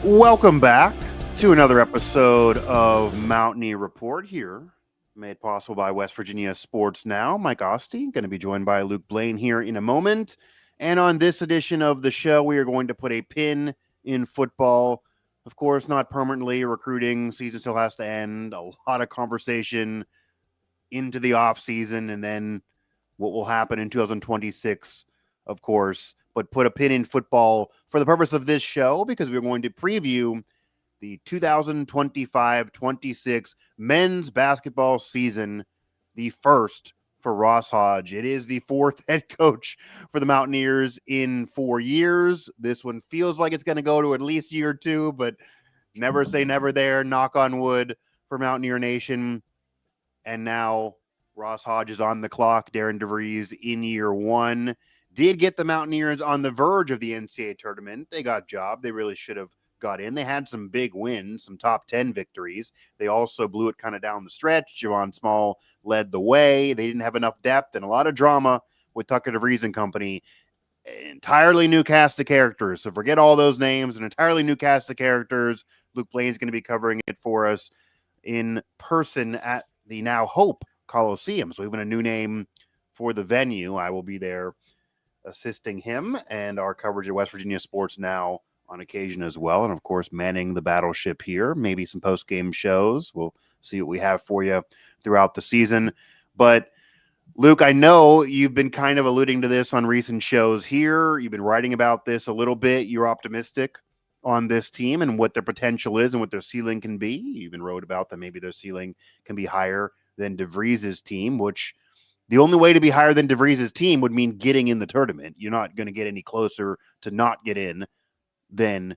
Welcome back to another episode of Mountaineer Report here, made possible by West Virginia Sports Now. Mike Osti, going to be joined by Luke Blaine here in a moment. And on this edition of the show, we are going to put a pin in football. Of course, not permanently. Recruiting season still has to end. A lot of conversation into the off season, and then what will happen in 2026, of course. But put a pin in football for the purpose of this show because we're going to preview the 2025-26 men's basketball season, the first for Ross Hodge. It is the fourth head coach for the Mountaineers in 4 years. This one feels like it's going to go to at least year two, but never say never there. Knock on wood for Mountaineer Nation. And now Ross Hodge is on the clock. Darren DeVries in year one did get the Mountaineers on the verge of the NCAA tournament. They got job. They really should have got in. They had some big wins, some top 10 victories. They also blew it kind of down the stretch. Javon Small led the way. They didn't have enough depth and a lot of drama with Tucker DeVries and company. An entirely new cast of characters. So forget all those names. An entirely new cast of characters. Luke Blaine's going to be covering it for us in person at the now Hope Coliseum. So even a new name for the venue. I will be there assisting him and our coverage of West Virginia Sports Now on occasion as well. And of course, manning the battleship here, maybe some post-game shows. We'll see what we have for you throughout the season. But Luke, I know you've been kind of alluding to this on recent shows here. You've been writing about this a little bit. You're optimistic on this team and what their potential is and what their ceiling can be. You even wrote about that maybe their ceiling can be higher than DeVries' team, which the only way to be higher than DeVries' team would mean getting in the tournament. You're not going to get any closer to not get in than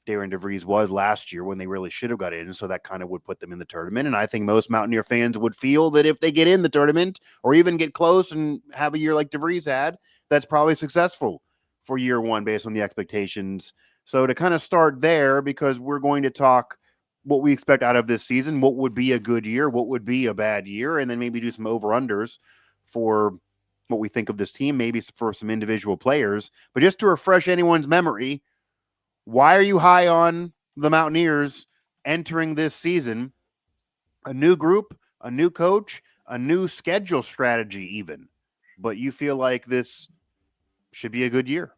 Darren DeVries was last year when they really should have got in. So that kind of would put them in the tournament. And I think most Mountaineer fans would feel that if they get in the tournament or even get close and have a year like DeVries had, that's probably successful for year one based on the expectations. So to kind of start there, because we're going to talk what we expect out of this season, what would be a good year, what would be a bad year, and then maybe do some over-unders for what we think of this team, maybe for some individual players. But just to refresh anyone's memory, why are you high on the Mountaineers entering this season? A new group, a new coach, a new schedule strategy even. But you feel like this should be a good year.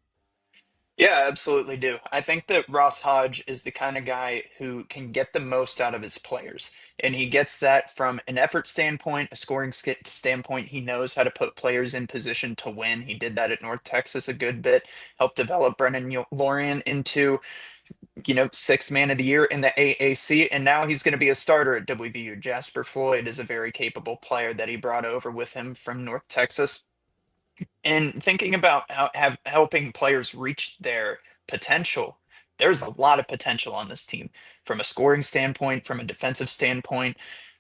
Yeah, absolutely do. I think that Ross Hodge is the kind of guy who can get the most out of his players. And he gets that from an effort standpoint, a scoring standpoint. He knows how to put players in position to win. He did that at North Texas a good bit, helped develop Brennan Lorian into, sixth man of the year in the AAC. And now he's going to be a starter at WVU. Jasper Floyd is a very capable player that he brought over with him from North Texas. And thinking about helping players reach their potential, there's a lot of potential on this team from a scoring standpoint, from a defensive standpoint.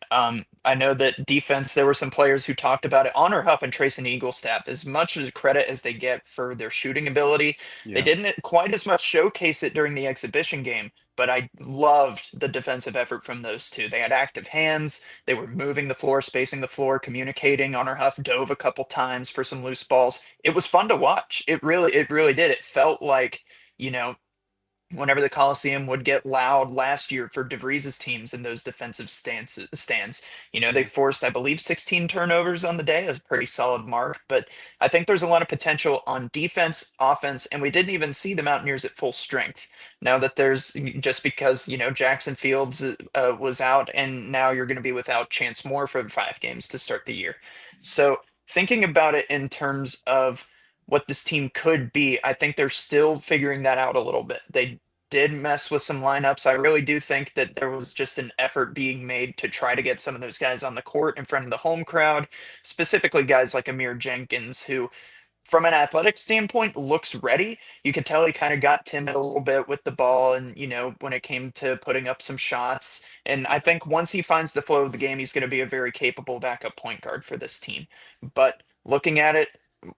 I know that defense, there were some players who talked about it. Honor Huff and Trayson Eaglestaff, as much as credit as they get for their shooting ability, they Yeah. didn't quite as much showcase it during the exhibition game. But I loved the defensive effort from those two. They had active hands. They were moving the floor, spacing the floor, communicating. Honor Huff dove a couple times for some loose balls. It was fun to watch. It really did. It felt like, you know, whenever the Coliseum would get loud last year for DeVries' teams in those defensive stands. They forced, I believe, 16 turnovers on the day. That's a pretty solid mark. But I think there's a lot of potential on defense, offense, and we didn't even see the Mountaineers at full strength. Now that there's just because, Jackson Fields was out, and now you're going to be without Chance Moore for 5 games to start the year. So thinking about it in terms of what this team could be. I think they're still figuring that out a little bit. They did mess with some lineups. I really do think that there was just an effort being made to try to get some of those guys on the court in front of the home crowd, specifically guys like Amir Jenkins, who, from an athletic standpoint, looks ready. You can tell he kind of got timid a little bit with the ball and, when it came to putting up some shots. And I think once he finds the flow of the game, he's going to be a very capable backup point guard for this team. But looking at it,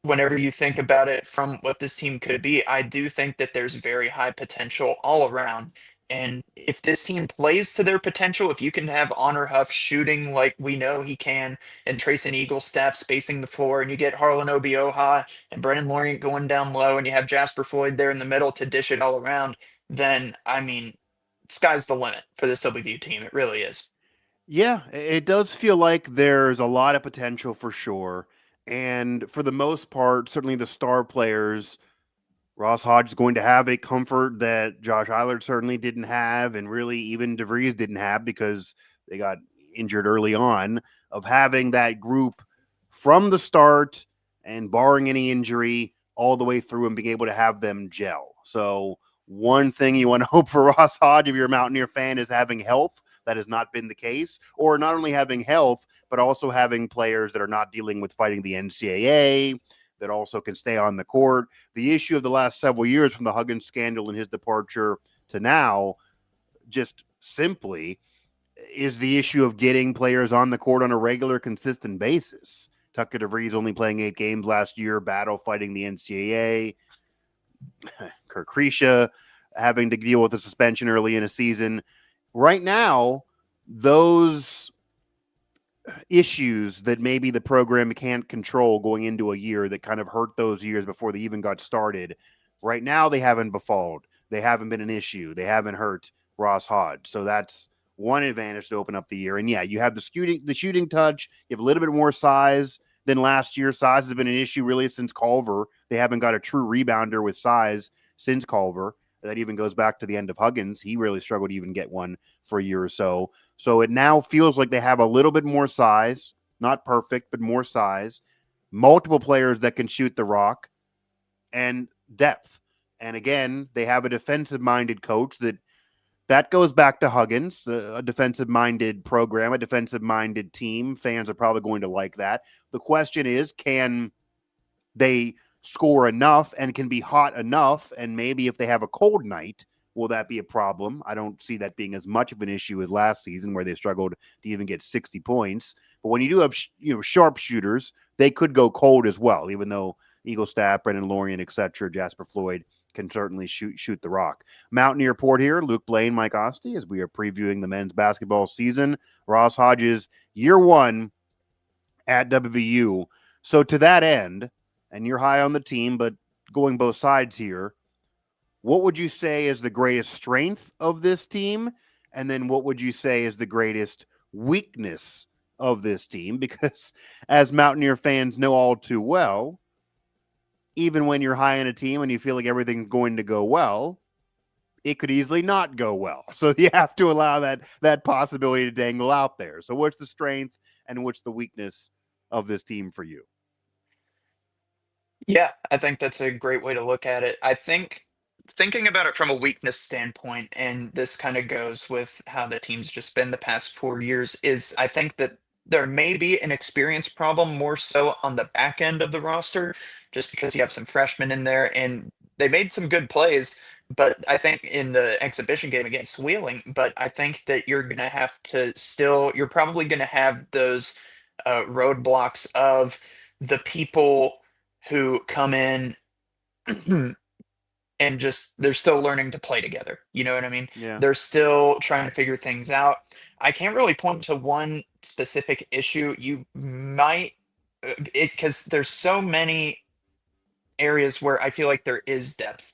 whenever you think about it from what this team could be, I do think that there's very high potential all around. And if this team plays to their potential, if you can have Honor Huff shooting like we know he can, and Trayson Eaglestaff spacing the floor, and you get Harlan Obioha and Brennan Lorient going down low, and you have Jasper Floyd there in the middle to dish it all around, then I mean, sky's the limit for this WVU team. It really is. Yeah, it does feel like there's a lot of potential for sure. And for the most part, certainly the star players, Ross Hodge is going to have a comfort that Josh Eilert certainly didn't have, and really even DeVries didn't have because they got injured early on, of having that group from the start and barring any injury all the way through and being able to have them gel. So one thing you want to hope for Ross Hodge, if you're a Mountaineer fan, is having health. That has not been the case, or not only having health, but also having players that are not dealing with fighting the NCAA, that also can stay on the court. The issue of the last several years, from the Huggins scandal and his departure to now, just simply is the issue of getting players on the court on a regular, consistent basis. Tucker DeVries only playing 8 games last year, battle fighting the NCAA. Kirk Krisha having to deal with a suspension early in a season. Right now, those issues that maybe the program can't control going into a year that kind of hurt those years before they even got started. Right now, they haven't befalled. They haven't been an issue. They haven't hurt Ross Hodge. So that's one advantage to open up the year. And yeah, you have the shooting touch. You have a little bit more size than last year. Size has been an issue really since Culver. They haven't got a true rebounder with size since Culver. That even goes back to the end of Huggins. He really struggled to even get one for a year or so. So it now feels like they have a little bit more size, not perfect, but more size, multiple players that can shoot the rock, and depth. And again, they have a defensive-minded coach that goes back to Huggins, a defensive-minded program, a defensive-minded team. Fans are probably going to like that. The question is, can they score enough and can be hot enough? And maybe if they have a cold night, will that be a problem? I don't see that being as much of an issue as last season, where they struggled to even get 60 points. But when you do have sharp shooters, they could go cold as well, even though Eagle Staff, Brendan Lorian, etc., Jasper Floyd can certainly shoot the rock. Mountaineer Report here, Luke Blaine, Mike Osti, as we are previewing the men's basketball season. Ross Hodges, year one at WVU. So to that end, and you're high on the team, but going both sides here, what would you say is the greatest strength of this team? And then what would you say is the greatest weakness of this team? Because as Mountaineer fans know all too well, even when you're high on a team and you feel like everything's going to go well, it could easily not go well. So you have to allow that possibility to dangle out there. So what's the strength and what's the weakness of this team for you? Yeah, I think that's a great way to look at it. I think thinking about it from a weakness standpoint, and this kind of goes with how the team's just been the past 4 years, is I think that there may be an experience problem more so on the back end of the roster, just because you have some freshmen in there and they made some good plays. But I think in the exhibition game against Wheeling, but I think that you're going to have to still, you're probably going to have those roadblocks of the people who come in and just they're still learning to play together. You know what I mean? Yeah. They're still trying to figure things out. I can't really point to one specific issue. You might it because there's so many areas where I feel like there is depth,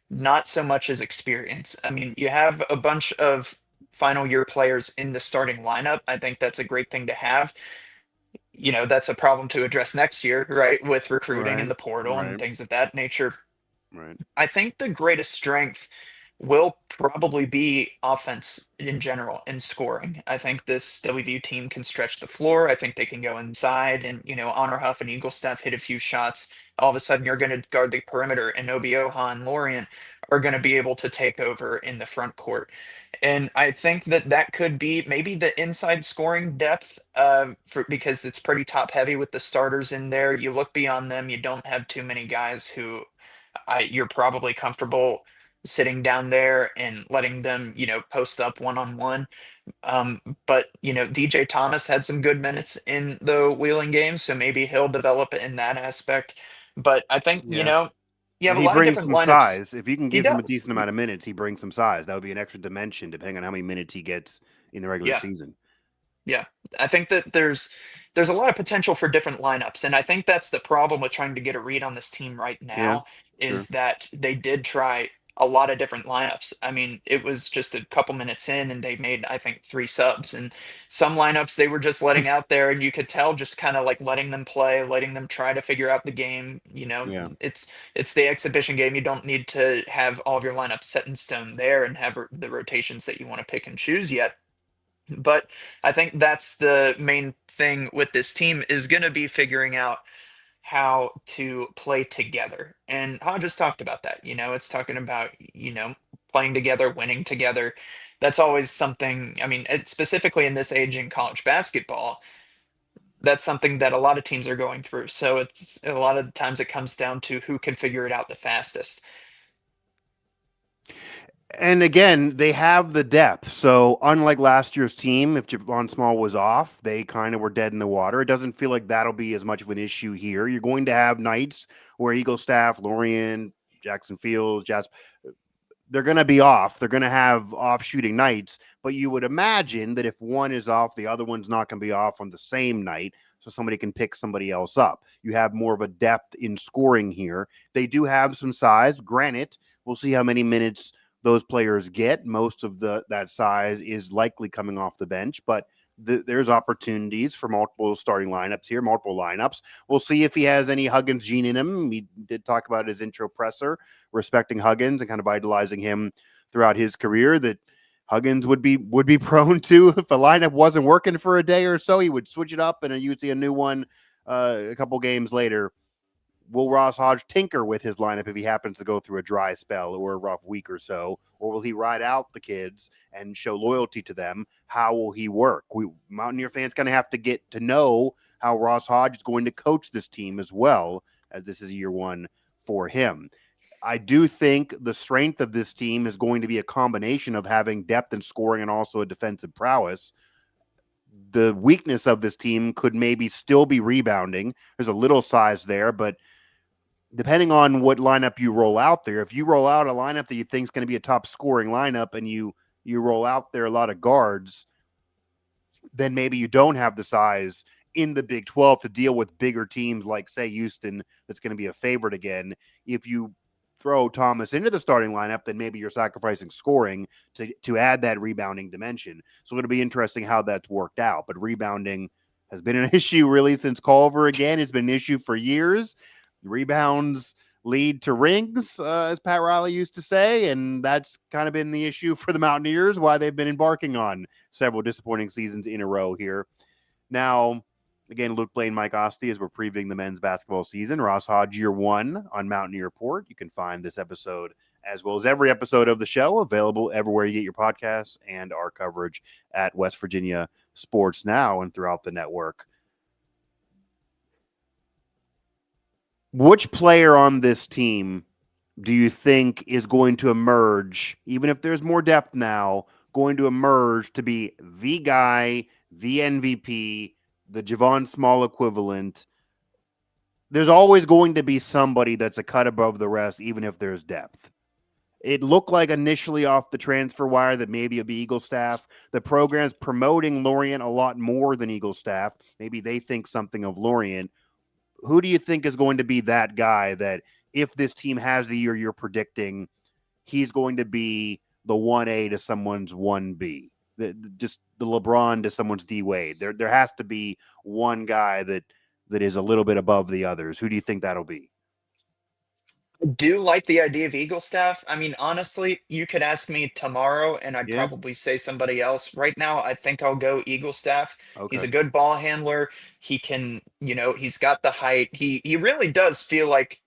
not so much as experience. I mean, you have a bunch of final year players in the starting lineup. I think that's a great thing to have. That's a problem to address next year, right? With recruiting and Right. the portal and Right. things of that nature. Right. I think the greatest strength will probably be offense in general in scoring. I think this WVU team can stretch the floor. I think they can go inside and, Honor Huff and Eagle Staff hit a few shots. All of a sudden, you're going to guard the perimeter, and Obioha and Lorient are going to be able to take over in the front court. And I think that that could be maybe the inside scoring depth because it's pretty top heavy with the starters in there. You look beyond them, you don't have too many guys who you're probably comfortable sitting down there and letting them, post up one on one. But DJ Thomas had some good minutes in the Wheeling game, so maybe he'll develop in that aspect. But I think, Yeah. you have And a he lot of brings different some lineups. size. If you can He give him a does. decent amount of minutes, he brings some size. That would be an extra dimension depending on how many minutes he gets in the regular Yeah. season. Yeah, I think that there's a lot of potential for different lineups, and I think that's the problem with trying to get a read on this team right Yeah, now is sure. that they did try. a lot of different lineups. I mean, it was just a couple minutes in and they made, I think, 3 subs. And some lineups they were just letting out there, and you could tell just kind of like letting them play, letting them try to figure out the game. Yeah. It's the exhibition game. You don't need to have all of your lineups set in stone there and have the rotations that you want to pick and choose yet. But I think that's the main thing with this team is going to be figuring out how to play together. And I just talked about that. It's talking about, playing together, winning together. That's always something, I mean, specifically in this age in college basketball, that's something that a lot of teams are going through. So it's a lot of times it comes down to who can figure it out the fastest. And again, they have the depth. So unlike last year's team, if Javon Small was off, they kind of were dead in the water. It doesn't feel like that'll be as much of an issue here. You're going to have nights where Eagle staff, Lorient, Jackson Fields, Jasper, they're going to be off. They're going to have off shooting nights, but you would imagine that if one is off, the other one's not going to be off on the same night, so somebody can pick somebody else up. You have more of a depth in scoring here. They do have some size. Granted, we'll see how many minutes those players get. Most of that size is likely coming off the bench, but there's opportunities for multiple starting lineups here, multiple lineups. We'll see if he has any Huggins gene in him. He did talk about his intro presser, respecting Huggins and kind of idolizing him throughout his career, that Huggins would be prone to, if a lineup wasn't working for a day or so, he would switch it up and you'd see a new one a couple games later. Will Ross Hodge tinker with his lineup if he happens to go through a dry spell or a rough week or so? Or will he ride out the kids and show loyalty to them? How will he work? We Mountaineer fans kind of have to get to know how Ross Hodge is going to coach this team as well, as this is year one for him. I do think the strength of this team is going to be a combination of having depth and scoring and also a defensive prowess. The weakness of this team could maybe still be rebounding. There's a little size there, but depending on what lineup you roll out there, if you roll out a lineup that you think is going to be a top scoring lineup and you roll out there a lot of guards, then maybe you don't have the size in the Big 12 to deal with bigger teams like, say, Houston, that's going to be a favorite again. If you throw Thomas into the starting lineup, then maybe you're sacrificing scoring to add that rebounding dimension. So it'll be interesting how that's worked out. But rebounding has been an issue really since Culver again. It's been an issue for years. Rebounds lead to rings, as Pat Riley used to say, and that's kind of been the issue for the Mountaineers, why they've been embarking on several disappointing seasons in a row here. Now, again, Luke Blaine, Mike Ostie, as we're previewing the men's basketball season. Ross Hodge, year one on Mountaineer Report. You can find this episode, as well as every episode of the show, available everywhere you get your podcasts and our coverage at West Virginia Sports Now and throughout the network. Which player on this team do you think is going to emerge, even if there's more depth now, going to emerge to be the guy, the MVP, the Javon Small equivalent? There's always going to be somebody that's a cut above the rest, even if there's depth. It looked like initially off the transfer wire that maybe it'll be Eagle staff. The program's promoting Lorient a lot more than Eagle staff. Maybe they think something of Lorient. Who do you think is going to be that guy that if this team has the year you're predicting, he's going to be the 1A to someone's 1B? Just the LeBron to someone's D Wade. There has to be one guy that is a little bit above the others. Who do you think that'll be? I do like the idea of Eagle staff. I mean, honestly, you could ask me tomorrow and I'd Yeah. probably say somebody else. Right now, I think I'll go Eagle staff. He's Okay. a good ball handler. He can, he's got the height. He really does feel like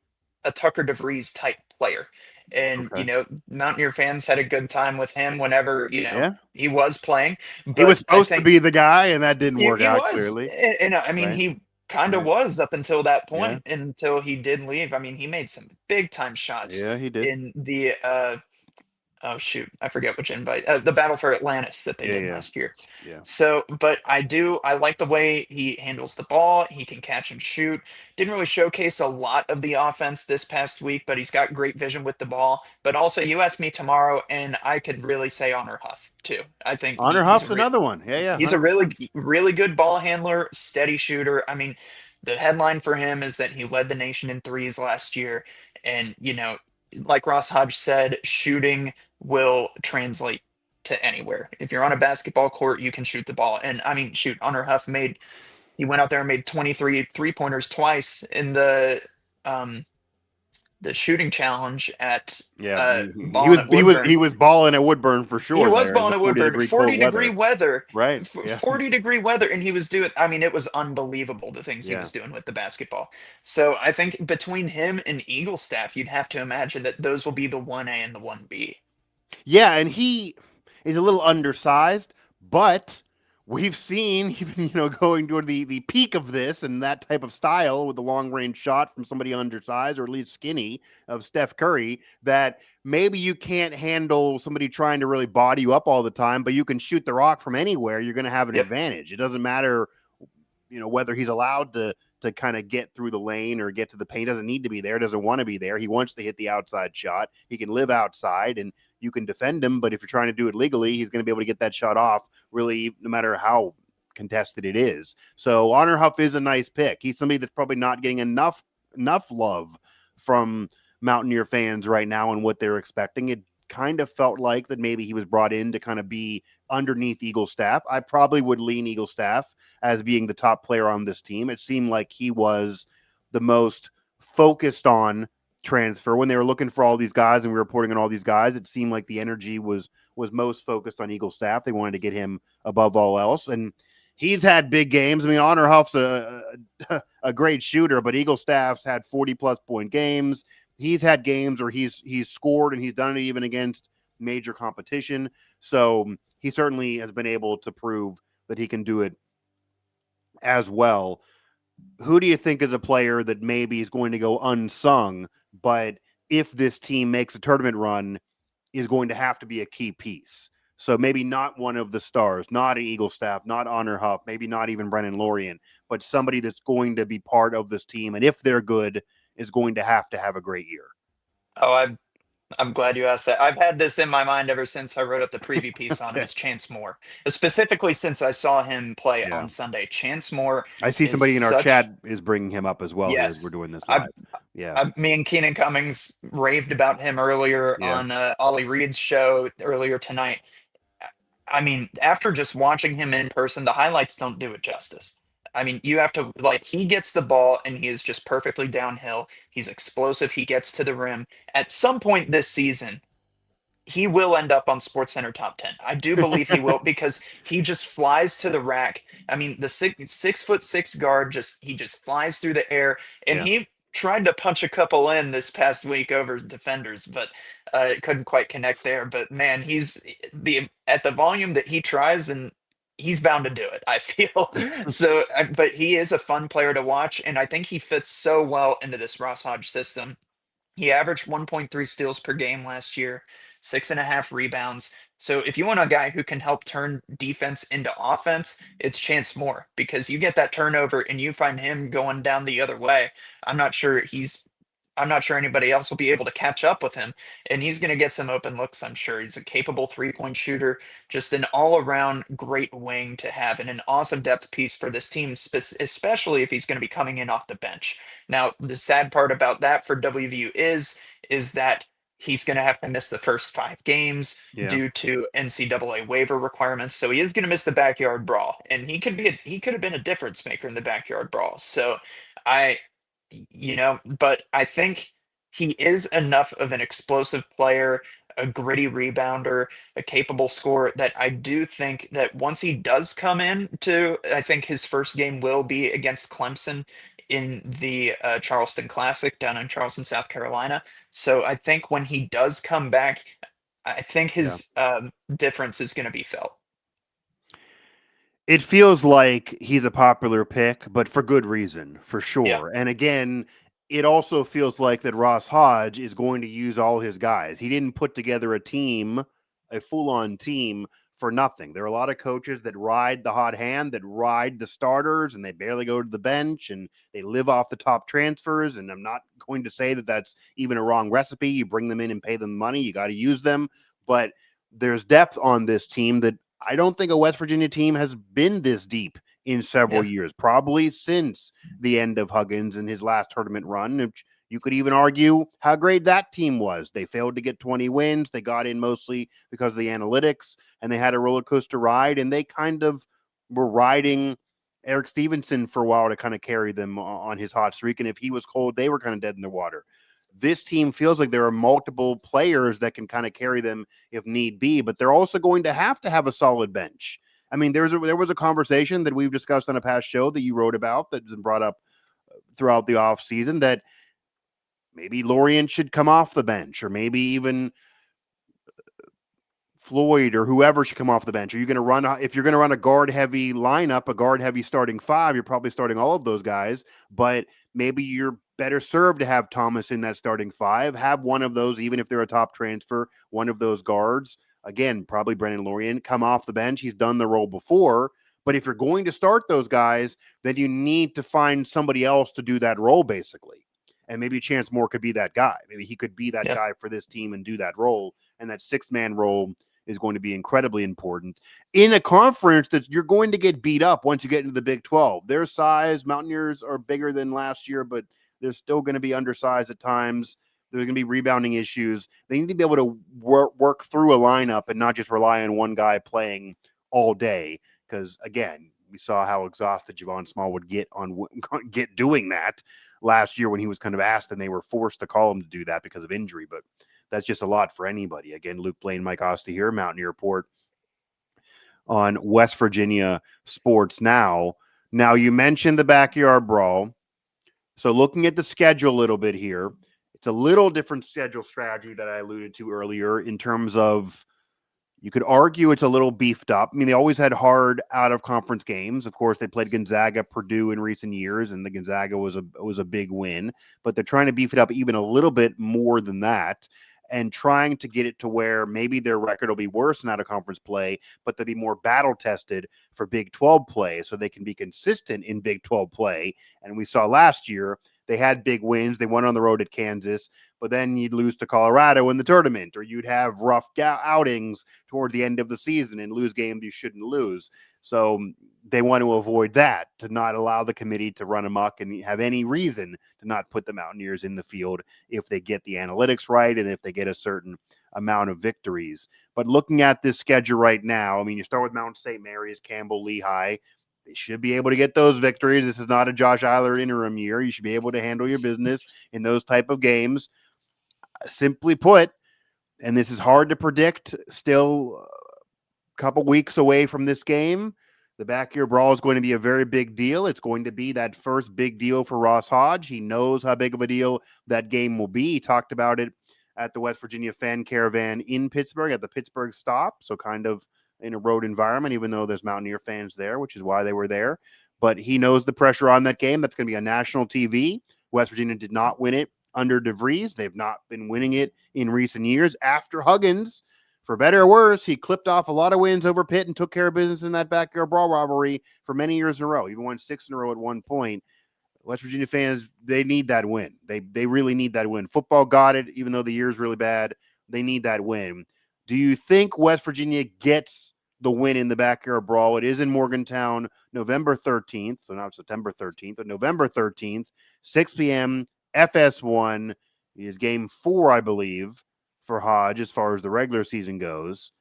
a Tucker DeVries type player. And, Okay. Mountaineer fans had a good time with him whenever, Yeah. he was playing. He was But I supposed to think be the guy, and that didn't work he out was, clearly. and I mean, Right. he kind of Right. was up until that Yeah. point, until he did leave. I mean, he made some big time shots Yeah, he did. in the oh shoot, I forget which invite, the Battle for Atlantis that they Yeah. did Yeah. last year. Yeah. So, but I like the way he handles the ball. He can catch and shoot. Didn't really showcase a lot of the offense this past week, but he's got great vision with the ball. But also, you ask me tomorrow, and I could really say Honor Huff too. I think Honor he's Huff's another one. Yeah. Yeah. he's a 100%. really good ball handler, steady shooter. I mean, the headline for him is that he led the nation in threes last year, and like Ross Hodge said, shooting will translate to anywhere. If you're on a basketball court, you can shoot the ball. And I mean, shoot, Honor Huff he went out there and made 23 3-pointers twice in um the shooting challenge at Yeah, Ballin at he Woodburn. was balling at Woodburn for He sure was there in the balling at Woodburn, 40-degree cold 40-degree weather. weather, Right. Yeah. 40-degree weather, and he was doing. I mean, it was unbelievable the things he Yeah. was doing with the basketball. So I think between him and Eagle staff, you'd have to imagine that those will be the 1A and the 1B. Yeah, and he is a little undersized, but we've seen even going toward the peak of this and that type of style with the long range shot from somebody undersized or at least skinny of Steph Curry, that maybe you can't handle somebody trying to really body you up all the time, but you can shoot the rock from anywhere. You're going to have an Yep. advantage. It doesn't matter whether he's allowed to kind of get through the lane or get to the paint. Doesn't need to be there, doesn't want to be there. He wants to hit the outside shot. He can live outside and you can defend him, but if you're trying to do it legally, he's going to be able to get that shot off really no matter how contested it is. So Honor Huff is a nice pick. He's somebody that's probably not getting enough love from Mountaineer fans right now and what they're expecting. It kind of felt like that maybe he was brought in to kind of be underneath Eagle staff. I probably would lean Eagle staff as being the top player on this team. It seemed like he was the most focused on transfer when they were looking for all these guys and we were reporting on all these guys. It seemed like the energy was most focused on Eagle staff. They wanted to get him above all else, and he's had big games. I mean, Honor Huff's a great shooter, but Eagle staff's had 40+ point games. He's had games where he's scored and he's done it even against major competition. So he certainly has been able to prove that he can do it as well. Who do you think is a player that maybe is going to go unsung, but if this team makes a tournament run, is going to have to be a key piece? So maybe not one of the stars, not an Eagle staff, not Honor Huff, maybe not even Brennan Lorien, but somebody that's going to be part of this team. And if they're good, is going to have a great year. Oh, I'm glad you asked that. I've had this in my mind ever since I wrote up the preview piece on him. Okay. Is Chance Moore, specifically since I saw him play Yeah. on Sunday. Chance Moore. I see is somebody in our such- chat is bringing him up as well here as we're Yes, doing this I, live. Yeah. me and Keenan Cummings raved about him earlier Yeah. on Ollie Reed's show earlier tonight. I mean, after just watching him in person, the highlights don't do it justice. I mean, you have to he gets the ball and he is just perfectly downhill. He's explosive. He gets to the rim. At some point this season, he will end up on SportsCenter top 10. I do believe he will because he just flies to the rack. I mean, the 6'6" guard he just flies through the air, and Yeah. he tried to punch a couple in this past week over defenders, but couldn't quite connect there. But man, he's at the volume that he tries, and he's bound to do it, I feel. So, but he is a fun player to watch, and I think he fits so well into this Ross Hodge system. He averaged 1.3 steals per game last year, 6.5 rebounds. So if you want a guy who can help turn defense into offense, it's Chance Moore, because you get that turnover and you find him going down the other way. I'm not sure anybody else will be able to catch up with him, and he's going to get some open looks. I'm sure he's a capable 3-point shooter, just an all-around great wing to have, and an awesome depth piece for this team, especially if he's going to be coming in off the bench. Now, the sad part about that for WVU is that he's going to have to miss the first 5 games due to NCAA waiver requirements. So he is going to miss the backyard brawl, and he could have been a difference maker in the backyard brawl. So I but I think he is enough of an explosive player, a gritty rebounder, a capable scorer, that I do think that once he does come in I think his first game will be against Clemson in the Charleston Classic down in Charleston, South Carolina. So I think when he does come back, I think his difference is going to be felt. It feels like he's a popular pick, but for good reason, for sure. Yeah. And again, it also feels like that Ross Hodge is going to use all his guys. He didn't put together a full-on team for nothing. There are a lot of coaches that ride the hot hand, that ride the starters, and they barely go to the bench, and they live off the top transfers. And I'm not going to say that that's even a wrong recipe. You bring them in and pay them money. You got to use them. But there's depth on this team that I don't think a West Virginia team has been this deep in several years, probably since the end of Huggins and his last tournament run, which You could even argue how great that team was. They failed to get 20 wins. They got in mostly because of the analytics, and they had a roller coaster ride, and they kind of were riding Eric Stevenson for a while to kind of carry them on his hot streak. And if he was cold, they were kind of dead in the water. This team feels like there are multiple players that can kind of carry them if need be, but they're also going to have a solid bench. I mean, there was a conversation that we've discussed on a past show that you wrote about that's been brought up throughout the offseason that maybe Lorient should come off the bench, or maybe even Floyd or whoever should come off the bench. Are you going to run, if you're going to run a guard heavy lineup, a guard heavy starting five, you're probably starting all of those guys, but maybe you're better served to have Thomas in that starting five, have one of those, even if they're a top transfer, one of those guards. Again, probably Brennan Lorient, come off the bench. He's done the role before. But if you're going to start those guys, then you need to find somebody else to do that role, basically. And maybe Chance Moore could be that guy. Maybe he could be that Yeah. guy for this team and do that role. And that six-man role is going to be incredibly important in a conference that you're going to get beat up once you get into the Big 12. Their size, Mountaineers are bigger than last year, but they're still going to be undersized at times. There's going to be rebounding issues. They need to be able to work through a lineup and not just rely on one guy playing all day. Because again, we saw how exhausted Javon Small would get doing that last year when he was kind of asked, and they were forced to call him to do that because of injury. But that's just a lot for anybody. Again, Luke Blaine, Mike Osta here, Mountaineer Report on West Virginia Sports Now. Now, you mentioned the backyard brawl. So looking at the schedule a little bit here, it's a little different schedule strategy that I alluded to earlier in terms of, you could argue it's a little beefed up. I mean, they always had hard out-of-conference games. Of course, they played Gonzaga, Purdue in recent years, and the Gonzaga was a big win. But they're trying to beef it up even a little bit more than that, and trying to get it to where maybe their record will be worse in out-of-conference play, but they'll be more battle-tested for Big 12 play so they can be consistent in Big 12 play. And we saw last year they had big wins. They went on the road at Kansas, but then you'd lose to Colorado in the tournament, or you'd have rough outings toward the end of the season and lose games you shouldn't lose. So they want to avoid that, to not allow the committee to run amok and have any reason to not put the Mountaineers in the field if they get the analytics right and if they get a certain amount of victories. But looking at this schedule right now, I mean, you start with Mount St. Mary's, Campbell, Lehigh. They should be able to get those victories. This is not a Josh Eiler interim year. You should be able to handle your business in those type of games. Simply put, and this is hard to predict, still a couple weeks away from this game, the backyard brawl is going to be a very big deal. It's going to be that first big deal for Ross Hodge. He knows how big of a deal that game will be. He talked about it at the West Virginia Fan Caravan in Pittsburgh, at the Pittsburgh stop, so kind of in a road environment, even though there's Mountaineer fans there, which is why they were there. But he knows the pressure on that game. That's going to be on national TV. West Virginia did not win it under DeVries. They've not been winning it in recent years. After Huggins, for better or worse, he clipped off a lot of wins over Pitt and took care of business in that backyard brawl rivalry for many years in a row. Even won 6 in a row at one point. West Virginia fans, they need that win. They really need that win. Football got it, even though the year is really bad. They need that win. Do you think West Virginia gets the win in the backyard brawl? It is in Morgantown, November 13th. So not September 13th, but November 13th, 6 p.m., FS1. It is game 4, I believe, for Hodge as far as the regular season goes.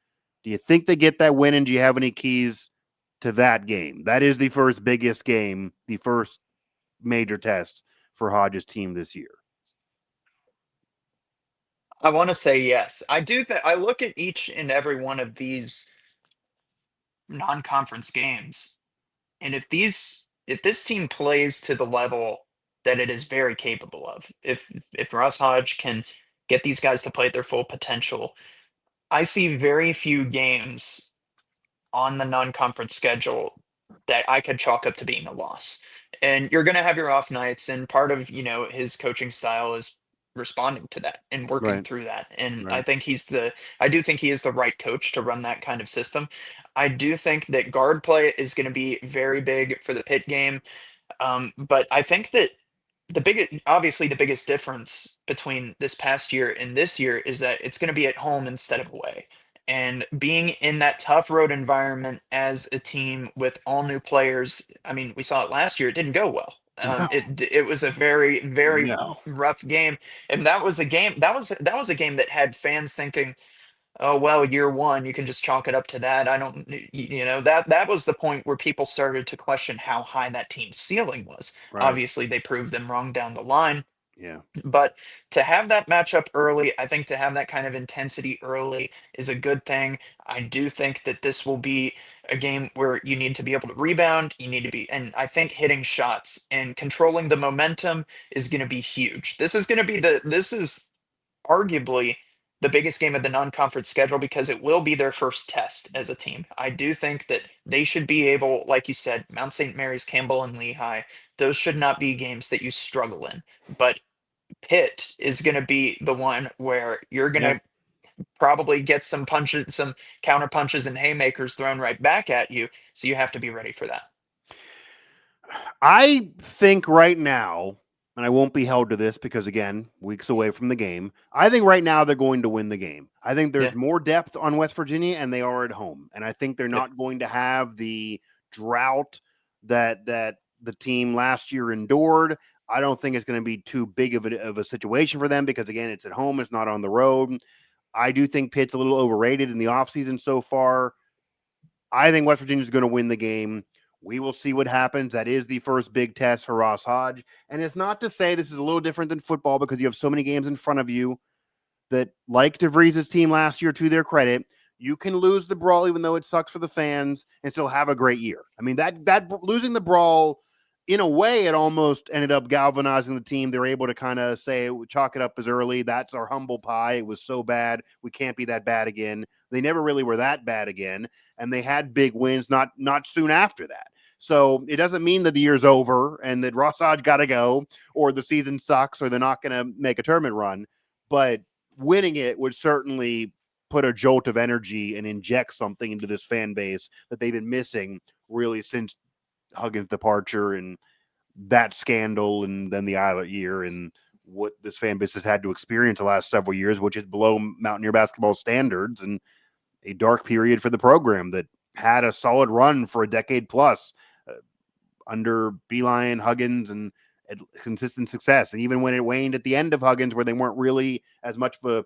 Do you think they get that win, and do you have any keys to that game? That is the first biggest game, the first major test for Hodge's team this year. I want to say yes. I do think I look at each and every one of these non-conference games, and if this team plays to the level that it is very capable of, if Russ Hodge can get these guys to play at their full potential, I see very few games on the non-conference schedule that I could chalk up to being a loss. And you're going to have your off nights, and part of, his coaching style is responding to that and working Right, through that. And right. I do think he is the right coach to run that kind of system. I do think that guard play is going to be very big for the Pitt game. But I think that obviously the biggest difference between this past year and this year is that it's going to be at home instead of away. And being in that tough road environment as a team with all new players, I mean, we saw it last year, it didn't go well. No, It was a very very no. rough game, and that was a game that had fans thinking, oh well, year one, you can just chalk it up to that. I don't, that was the point where people started to question how high that team's ceiling was. Right. Obviously, they proved them wrong down the line, Yeah. but to have that matchup early, I think to have that kind of intensity early is a good thing. I do think that this will be a game where you need to be able to rebound. You need to be, and I think hitting shots and controlling the momentum is going to be huge. This is arguably the biggest game of the non-conference schedule because it will be their first test as a team. I do think that they should be able, like you said, Mount St. Mary's, Campbell, and Lehigh, those should not be games that you struggle in. But Pitt is going to be the one where you're going Yeah. to probably get some punches, some counter punches and haymakers thrown right back at you. So you have to be ready for that. I think right now, and I won't be held to this because, again, weeks away from the game, I think right now they're going to win the game. I think Yeah. there's more depth on West Virginia, and they are at home. And I think they're Yep. not going to have the drought that the team last year endured. I don't think it's going to be too big of a situation for them because, again, it's at home, it's not on the road. I do think Pitt's a little overrated in the offseason so far. I think West Virginia is going to win the game. We will see what happens. That is the first big test for Ross Hodge. And it's not to say this is a little different than football because you have so many games in front of you that, like DeVries' team last year, to their credit, you can lose the brawl even though it sucks for the fans and still have a great year. I mean, that losing the brawl, in a way, it almost ended up galvanizing the team. They're able to kind of say, chalk it up as early. That's our humble pie. It was so bad. We can't be that bad again. They never really were that bad again. And they had big wins not soon after that. So it doesn't mean that the year's over and that Ross Hodge got to go or the season sucks or they're not going to make a tournament run. But winning it would certainly put a jolt of energy and inject something into this fan base that they've been missing really since Huggins' departure and that scandal and then the Eilert year and what this fan base has had to experience the last several years, which is below Mountaineer basketball standards and a dark period for the program that had a solid run for a decade plus under Beeline, Huggins, and consistent success. And even when it waned at the end of Huggins, where they weren't really as much of a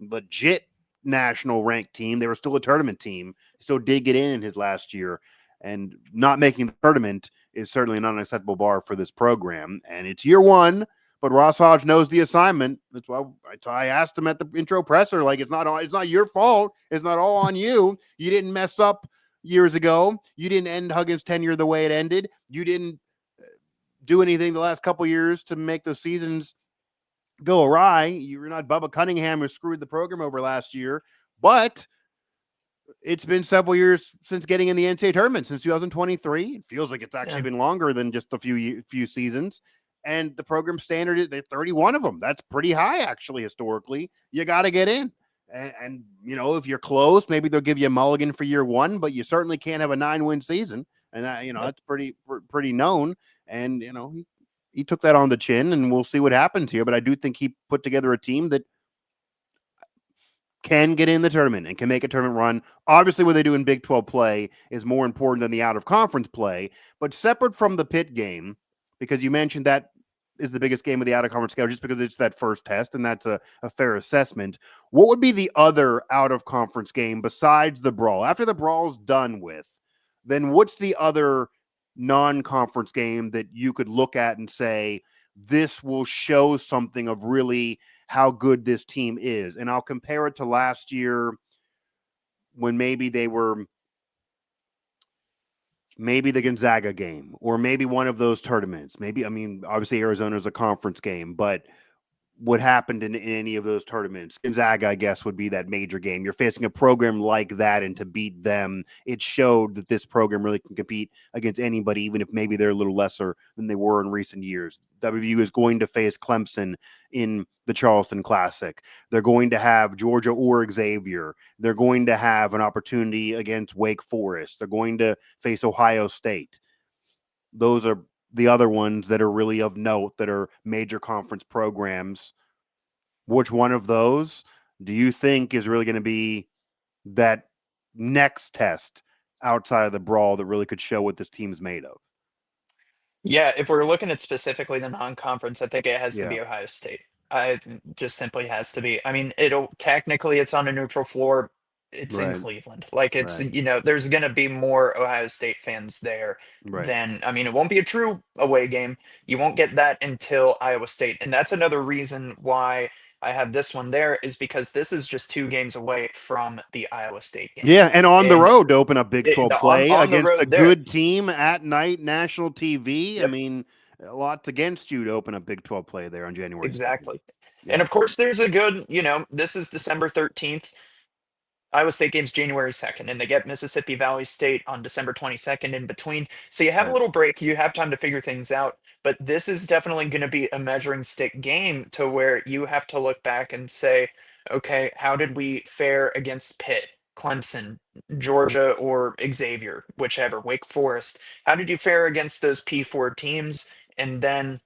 legit national ranked team, they were still a tournament team. Still did get in his last year. And not making the tournament is certainly not an acceptable bar for this program. And it's year one, but Ross Hodge knows the assignment. That's why I asked him at the intro presser, like, it's not your fault. It's not all on you. You didn't mess up years ago. You didn't end Huggins' tenure the way it ended. You didn't do anything the last couple years to make the seasons go awry. You're not Bubba Cunningham who screwed the program over last year, but it's been several years since getting in the NCAA tournament, since 2023. It feels like it's actually Yeah. been longer than just a few seasons. And the program standard is 31 of them. That's pretty high, actually, historically. You got to get in. And, if you're close, maybe they'll give you a mulligan for year one, but you certainly can't have a 9-win season. And that, Yep. that's pretty known. And, he took that on the chin, and we'll see what happens here. But I do think he put together a team that can get in the tournament and can make a tournament run. Obviously, what they do in Big 12 play is more important than the out-of-conference play. But separate from the Pitt game, because you mentioned that is the biggest game of the out-of-conference schedule, just because it's that first test, and that's a fair assessment. What would be the other out-of-conference game besides the brawl? After the brawl's done with, then what's the other non-conference game that you could look at and say, this will show something of really how good this team is? And I'll compare it to last year when maybe the Gonzaga game or maybe one of those tournaments. Obviously Arizona's a conference game, but what happened in any of those tournaments. Gonzaga, I guess, would be that major game. You're facing a program like that, and to beat them, it showed that this program really can compete against anybody, even if maybe they're a little lesser than they were in recent years. WVU is going to face Clemson in the Charleston Classic. They're going to have Georgia or Xavier. They're going to have an opportunity against Wake Forest. They're going to face Ohio State. Those are the other ones that are really of note that are major conference programs. Which one of those do you think is really going to be that next test outside of the brawl that really could show what this team's made of? Yeah, if we're looking at specifically the non-conference, I think it has to Yeah, be Ohio State. I just simply has to be. I mean, it'll technically it's on a neutral floor. It's in right, Cleveland. Like it's, right, there's going to be more Ohio State fans there right. than, I mean, it won't be a true away game. You won't get that until Iowa State. And that's another reason why I have this one there is because this is just 2 games away from the Iowa State game. Yeah, and on the And road to open up Big 12 on play on the against a road there. good team at night, national TV. I Yep. mean, lots against you to open up Big 12 play there on January 2nd. Exactly. And Yeah, of course, there's a good, this is December 13th. Iowa State game's January 2nd, and they get Mississippi Valley State on December 22nd in between. So you have a right. little break, you have time to figure things out. But this is definitely going to be a measuring stick game to where you have to look back and say, okay, how did we fare against Pitt, Clemson, Georgia, or Xavier, whichever, Wake Forest? How did you fare against those P4 teams? And then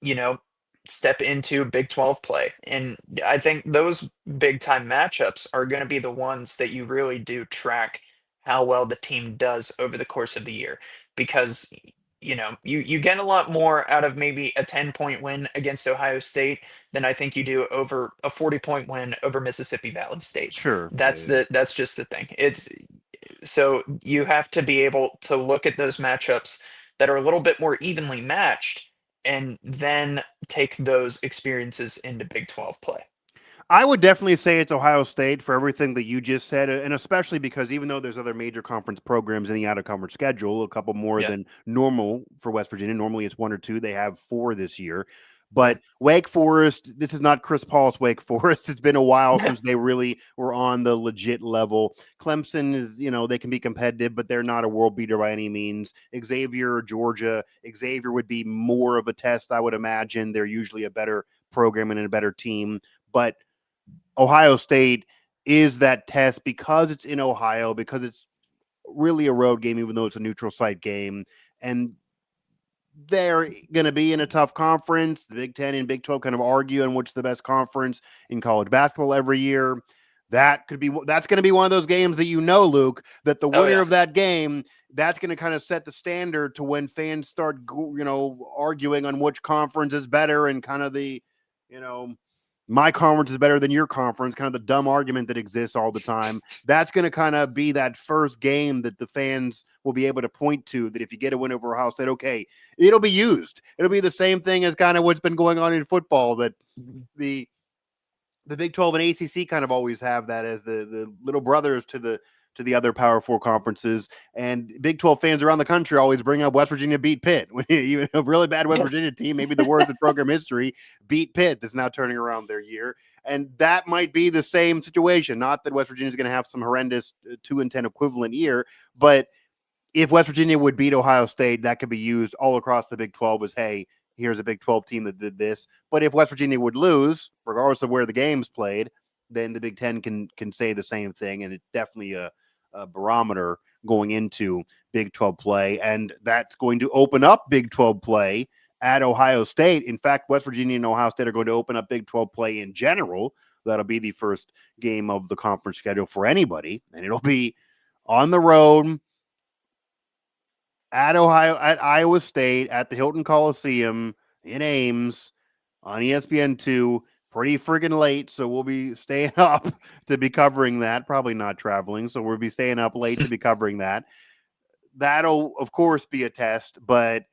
you know, step into Big 12 play. And I think those big time matchups are going to be the ones that you really do track how well the team does over the course of the year because you get a lot more out of maybe a 10-point win against Ohio State than I think you do over a 40-point win over Mississippi Valley State. Sure. Yeah, That's yeah. that's just the thing. It's so you have to be able to look at those matchups that are a little bit more evenly matched and then take those experiences into Big 12 play. I would definitely say it's Ohio State for everything that you just said, and especially because even though there's other major conference programs in the out of conference schedule, a couple more Yeah. than normal for West Virginia. Normally it's one or two. They have four this year. Yeah. But Wake Forest, this is not Chris Paul's Wake Forest. It's been a while since they really were on the legit level. Clemson is, they can be competitive, but they're not a world beater by any means. Xavier, Georgia, Xavier would be more of a test, I would imagine. They're usually a better program and a better team. But Ohio State is that test because it's in Ohio, because it's really a road game, even though it's a neutral site game. And they're going to be in a tough conference. The Big Ten and Big 12 kind of argue on which is the best conference in college basketball every year. That's going to be one of those games that Luke, that the Oh winner yeah. of that game, that's going to kind of set the standard to when fans start, arguing on which conference is better and kind of the, you know, my conference is better than your conference, kind of the dumb argument that exists all the time. That's going to kind of be that first game that the fans will be able to point to, that if you get a win over Ohio State, okay, it'll be used. It'll be the same thing as kind of what's been going on in football, that the Big 12 and ACC kind of always have that as the little brothers to the other Power Four conferences. And Big 12 fans around the country always bring up West Virginia beat Pitt. Even a really bad West Yeah. Virginia team, maybe the worst in program history, beat Pitt. That's now turning around their year. And that might be the same situation. Not that West Virginia is going to have some horrendous 2-10 equivalent year, but if West Virginia would beat Ohio State, that could be used all across the Big 12 as, hey, here's a Big 12 team that did this. But if West Virginia would lose, regardless of where the game's played, then the Big 10 can say the same thing. And it's definitely a barometer going into Big 12 play. And that's going to open up Big 12 play at Ohio State. In fact, West Virginia and Ohio State are going to open up Big 12 play in general. That'll be the first game of the conference schedule for anybody. And it'll be on the road at Iowa State, at the Hilton Coliseum in Ames on ESPN2, pretty friggin' late. So we'll be staying up to be covering that. Probably not traveling. So we'll be staying up late to be covering that. That'll, of course, be a test. But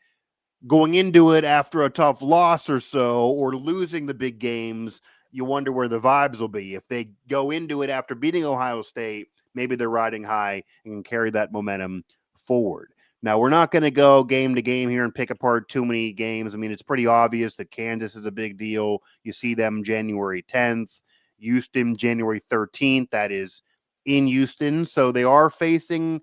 going into it after a tough loss or so, or losing the big games, you wonder where the vibes will be. If they go into it after beating Ohio State, maybe they're riding high and can carry that momentum forward. Now, we're not going to go game to game here and pick apart too many games. I mean, it's pretty obvious that Kansas is a big deal. You see them January 10th, Houston January 13th. That is in Houston. So they are facing,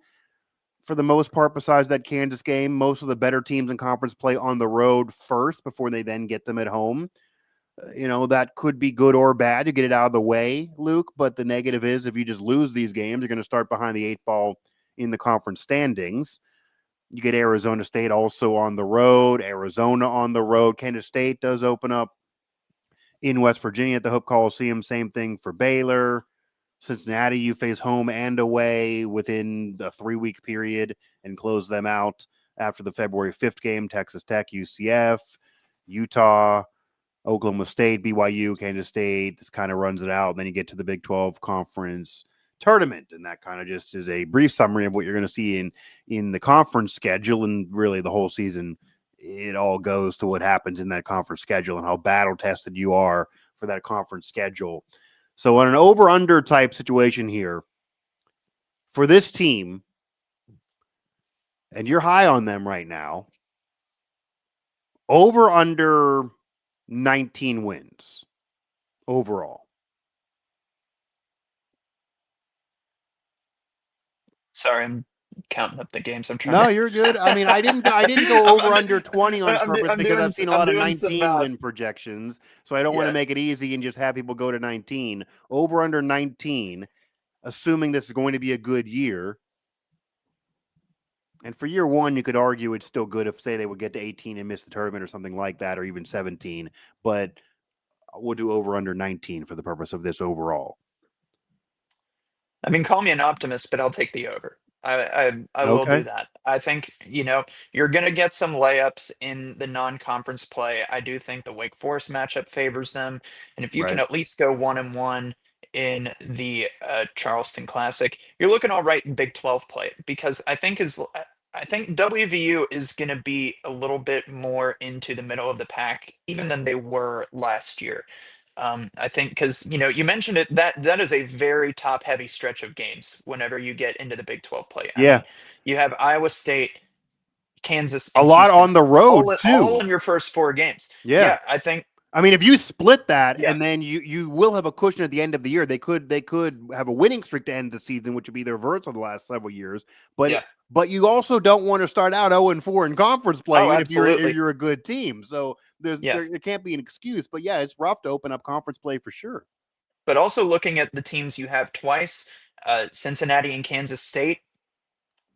for the most part, besides that Kansas game, most of the better teams in conference play on the road first before they then get them at home. That could be good or bad. You get it out of the way, Luke. But the negative is if you just lose these games, you're going to start behind the 8 ball in the conference standings. You get Arizona State also on the road, Arizona on the road. Kansas State does open up in West Virginia at the Hope Coliseum. Same thing for Baylor. Cincinnati, you face home and away within a 3-week period and close them out after the February 5th game, Texas Tech, UCF, Utah, Oklahoma State, BYU, Kansas State. This kind of runs it out. And then you get to the Big 12 conference tournament. And that kind of just is a brief summary of what you're going to see in the conference schedule. And really the whole season, it all goes to what happens in that conference schedule and how battle tested you are for that conference schedule. So on an over-under type situation here, for this team, and you're high on them right now, over under 19 wins overall. Sorry, I'm counting up the games. I'm trying No, to. you're good. I mean, I didn't go over under 20 on purpose I'm because doing I've seen a I'm lot of doing some 19 math. win projections. So I don't want to Yeah. make it easy and just have people go to 19. Over under 19, assuming this is going to be a good year. And for year one, you could argue it's still good if, say, they would get to 18 and miss the tournament or something like that, or even 17. But we'll do over under 19 for the purpose of this overall. I mean, call me an optimist, but I'll take the over. I will Okay. do that. I think, you're gonna get some layups in the non-conference play. I do think the Wake Forest matchup favors them. And if you can Right. at least go 1-1 in the Charleston Classic, you're looking all right in Big 12 play because I think WVU is going to be a little bit more into the middle of the pack even than they were last year. I think because you mentioned it that is a very top heavy stretch of games whenever you get into the Big 12 play. I Yeah. mean, you have Iowa State, Kansas, A and lot Houston on the road, all too. in your first four games. Yeah. Yeah, I think. I mean, if you split that, Yeah, and then you will have a cushion at the end of the year. They could have a winning streak to end the season, which would be the reverse of the last several years. But yeah. but you also don't want to start out 0-4 in conference play, Oh, even if absolutely. you're a good team. So Yeah, there can't be an excuse. But yeah, it's rough to open up conference play for sure. but also looking at the teams you have twice, Cincinnati and Kansas State.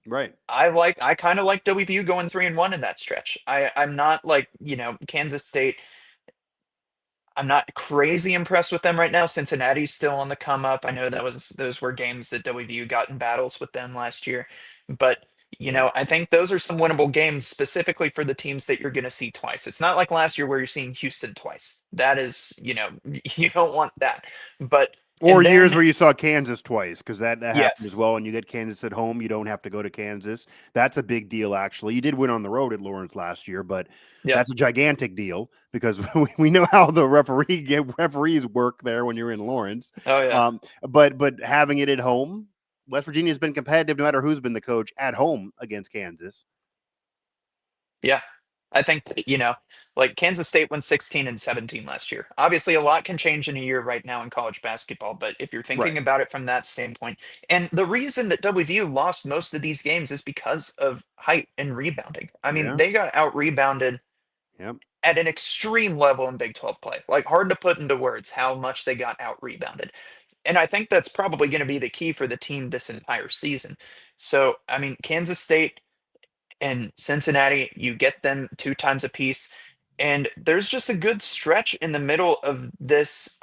Right. I kind of like WVU going 3-1 in that stretch. I'm not like Kansas State. I'm not crazy impressed with them right now. Cincinnati's still on the come up. I know those were games that WVU got in battles with them last year, but Yeah. I think those are some winnable games specifically for the teams that you're going to see twice. It's not like last year where you're seeing Houston twice. That is, you don't want that. But Or and years then where you saw Kansas twice, because that happened as yes, well. And you get Kansas at home, you don't have to go to Kansas. That's a big deal, actually. You did win on the road at Lawrence last year, but yeah, that's a gigantic deal because we know how the referees work there when you're in Lawrence. oh yeah. But having it at home, West Virginia's been competitive no matter who's been the coach at home against Kansas. Yeah. I think that, like Kansas State went 16 and 17 last year. Obviously, a lot can change in a year right now in college basketball, but if you're Right. thinking about it from that standpoint, and the reason that WVU lost most of these games is because of height and rebounding. I mean, Yeah. they got out rebounded Yep. at an extreme level in Big 12 play. Like, hard to put into words how much they got out rebounded. And I think that's probably going to be the key for the team this entire season. So, I mean, Kansas State and Cincinnati, you get them two times a piece. And there's just a good stretch in the middle of this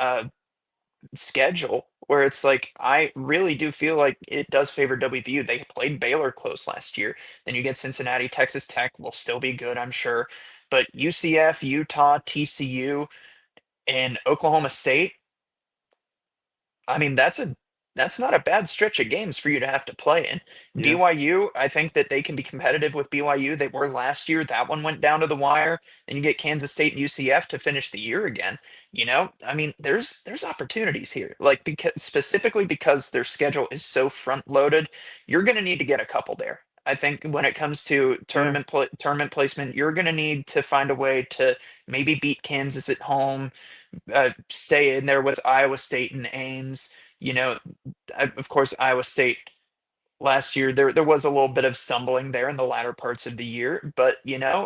schedule where it's like, I really do feel like it does favor WVU. They played Baylor close last year. Then you get Cincinnati, Texas Tech will still be good, I'm sure. But UCF, Utah, TCU, and Oklahoma State, I mean, that's not a bad stretch of games for you to have to play in. Yeah. BYU, I think that they can be competitive with BYU. They were last year. That one went down to the wire. Then you get Kansas State and UCF to finish the year again. I mean, there's opportunities here. Like because specifically because their schedule is so front loaded, you're going to need to get a couple there. I think when it comes to Yeah. tournament placement, you're going to need to find a way to maybe beat Kansas at home, stay in there with Iowa State and Ames. You know, of course, Iowa State last year there was a little bit of stumbling there in the latter parts of the year, but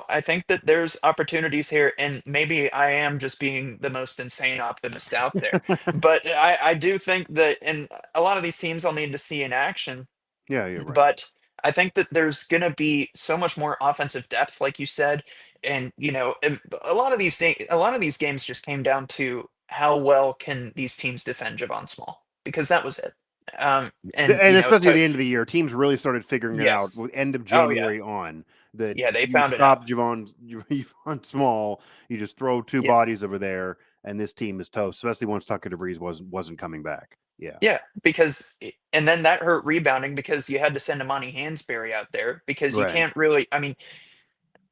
I think that there's opportunities here, and maybe I am just being the most insane optimist out there, but I do think that, and a lot of these teams I'll need to see in action, Yeah, you're right. but I think that there's going to be so much more offensive depth, like you said, and a lot of these games just came down to how well can these teams defend Javon Small, because that was it. And And especially at the end of the year, teams really started figuring it out yes. with end of Oh yeah. January on that Yeah, they you found it out. stop Javon Small, you just throw two Yeah. bodies over there, and this team is toast, especially once Tucker DeVries wasn't coming back. Yeah. Yeah, because and then that hurt rebounding because you had to send Amani Hansberry out there because you Right. can't really. I mean,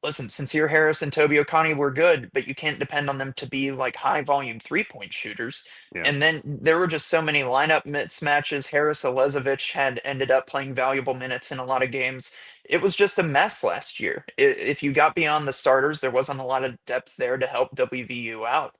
listen, Sincere Harris and Toby Okani were good, but you can't depend on them to be like high volume 3-point shooters. Yeah. And then there were just so many lineup mismatches. Harris Elizavich had ended up playing valuable minutes in a lot of games. It was just a mess last year. If you got beyond the starters, there wasn't a lot of depth there to help WVU out.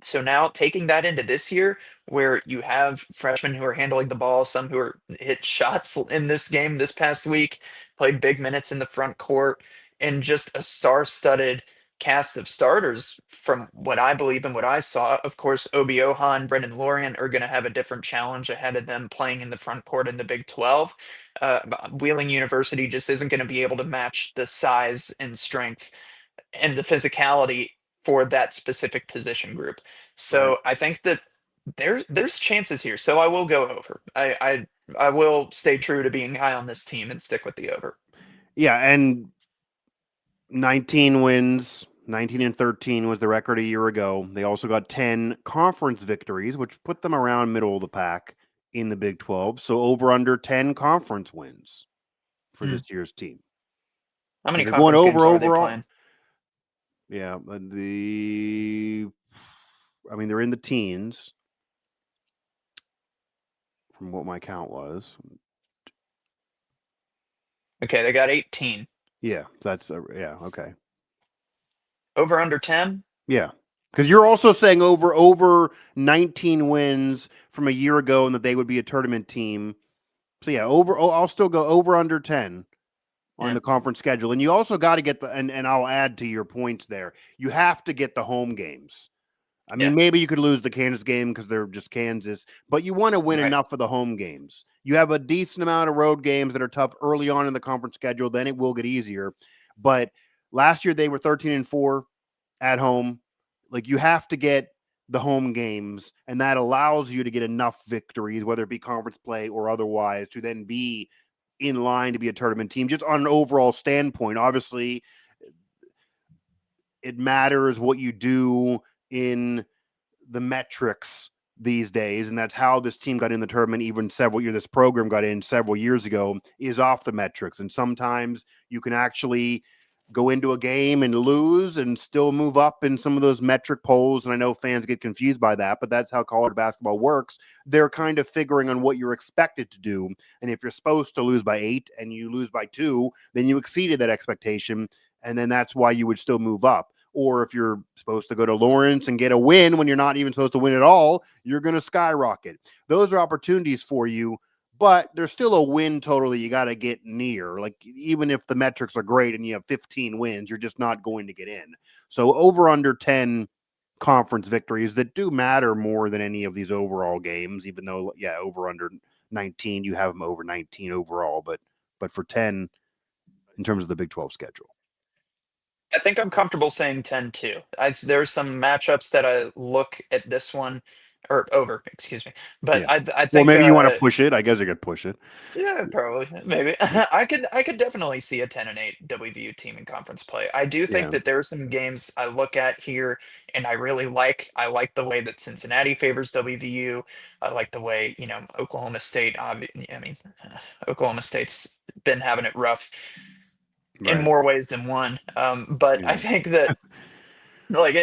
So now taking that into this year, where you have freshmen who are handling the ball, some who are hit shots in this game this past week, played big minutes in the front court, and just a star-studded cast of starters from what I believe and what I saw. Of course, Obi Oha and Brendan Lorian are going to have a different challenge ahead of them playing in the front court in the Big 12. Wheeling University just isn't going to be able to match the size and strength and the physicality for that specific position group. Right. So I think that there's chances here. So I will go over. I will stay true to being high on this team and stick with the over. Yeah, and 19 wins, 19 and 13 was the record a year ago. They also got 10 conference victories, which put them around middle of the pack in the Big 12. So over under 10 conference wins for Hmm. this year's team. How So many they're going conference games over are they overall. playing? Yeah, I mean, they're in the teens from what my count was. Okay, they got 18. Yeah, that's yeah, okay. Over under 10? Yeah. Because you're also saying over 19 wins from a year ago and that they would be a tournament team. So yeah, I'll still go over under 10 on Yeah. the conference schedule. And you also got to get and I'll add to your points there. You have to get the home games. I mean, Yeah. maybe you could lose the Kansas game because they're just Kansas, but you want to win Right. enough of the home games. You have a decent amount of road games that are tough early on in the conference schedule, then it will get easier. But last year they were 13 and 4 at home. Like you have to get the home games, and that allows you to get enough victories, whether it be conference play or otherwise, to then be in line to be a tournament team. Just on an overall standpoint, obviously, it matters what you do in the metrics these days, and that's how this team got in the tournament. Even several years, this program got in several years ago, is off the metrics, and sometimes you can actually go into a game and lose and still move up in some of those metric polls. And I know fans get confused by that, but that's how college basketball works. They're kind of figuring on what you're expected to do. And if you're supposed to lose by 8 and you lose by 2, then you exceeded that expectation. And then that's why you would still move up. Or if you're supposed to go to Lawrence and get a win when you're not even supposed to win at all, you're going to skyrocket. Those are opportunities for you, but there's still a win total that you got to get near. Like, even if the metrics are great and you have 15 wins, you're just not going to get in. So over under 10 conference victories that do matter more than any of these overall games, even though, yeah, over under 19, you have them over 19 overall, but for 10 in terms of the Big 12 schedule. I think I'm comfortable saying 10 too. There's some matchups that I look at this one or over, excuse me. But Yeah. I Well, think maybe you want to push it. I guess I could push it. yeah, probably maybe I could definitely see a 10 and 8 WVU team in conference play. I do think Yeah. that there are some games I look at here and I really like. I like the way that Cincinnati favors WVU. I like the way, Oklahoma State I mean, Oklahoma State's been having it rough in Right. more ways than one. But I Yeah. think that like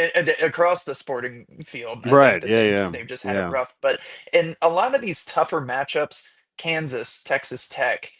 across the sporting field, I think Right. that Yeah. they've Yeah. they've just had it Yeah. rough. But in a lot of these tougher matchups, Kansas, Texas Tech,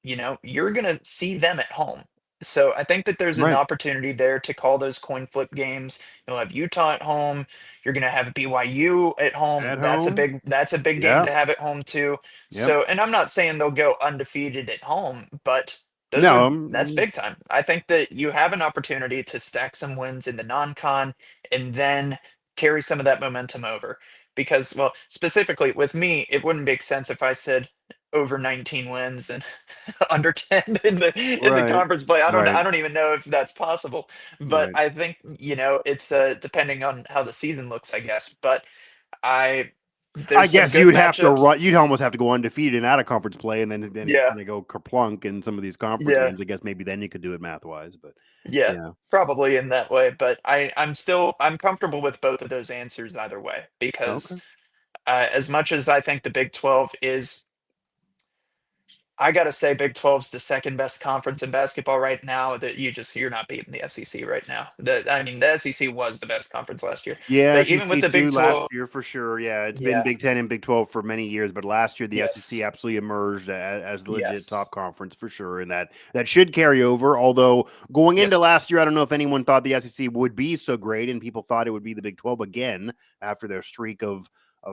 you're gonna see them at home. So I think that there's an Right. opportunity there to call those coin flip games. You'll have Utah at home. You're gonna have BYU at home. At That's a home. big game Yeah. to have at home too. Yep. So, and I'm not saying they'll go undefeated at home, but No. that's big time. I think that you have an opportunity to stack some wins in the non-con and then carry some of that momentum over. Because, well, specifically with me, it wouldn't make sense if I said over 19 wins and under 10 in the Right. conference play. I don't Right. I don't even know if that's possible. But Right. I think, it's depending on how the season looks, I guess. But I I There's some guess good you'd have to matchups. run. You'd almost have to go undefeated in out of conference play, and then Yeah, kind of go kerplunk in some of these conference yeah, games. I guess maybe then you could do it math wise, but yeah. yeah. Probably in that way, but I'm comfortable with both of those answers either way because Okay. as much as I think the Big 12 is, I gotta say, Big 12's the second best conference in basketball right now. That you're not beating the SEC right now. I mean, the SEC was the best conference last year, Yeah, but even with SEC the Big too last 12, year for sure. Yeah, it's been yeah, Big Ten and Big 12 for many years, but last year the SEC yes, absolutely emerged as the legit yes, top conference for sure, and that should carry over. Although going yep, into last year, I don't know if anyone thought the SEC would be so great, and people thought it would be the Big 12 again after their streak of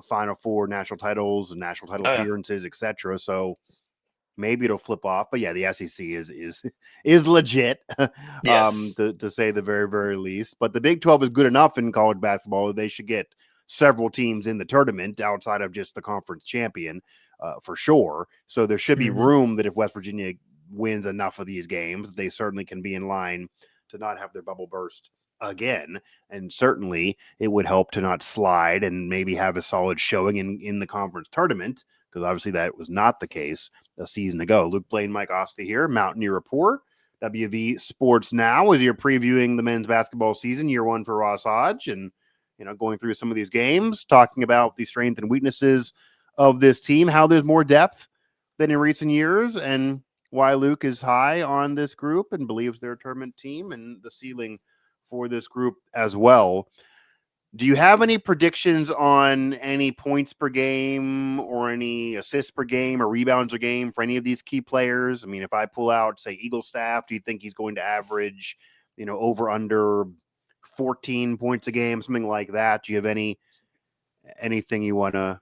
Final Four national titles and national title oh yeah, appearances, etc. So maybe it'll flip off, but yeah, the SEC is legit, yes, to say the very least. But the Big 12 is good enough in college basketball that they should get several teams in the tournament outside of just the conference champion, for sure. So there should be hmm room that if West Virginia wins enough of these games, they certainly can be in line to not have their bubble burst again. And certainly it would help to not slide and maybe have a solid showing in the conference tournament, because obviously that was not the case a season ago. Luke Blaine, Mike Osta here, Mountaineer Report. WV Sports Now as you're previewing the men's basketball season, year one for Ross Hodge, and going through some of these games, talking about the strengths and weaknesses of this team, how there's more depth than in recent years, and why Luke is high on this group and believes they're a tournament team and the ceiling for this group as well. Do you have any predictions on any points per game or any assists per game or rebounds a game for any of these key players? I mean, if I pull out, say, Eagle Staff, do you think he's going to average, over under 14 points a game, something like that? Do you have anything you want to,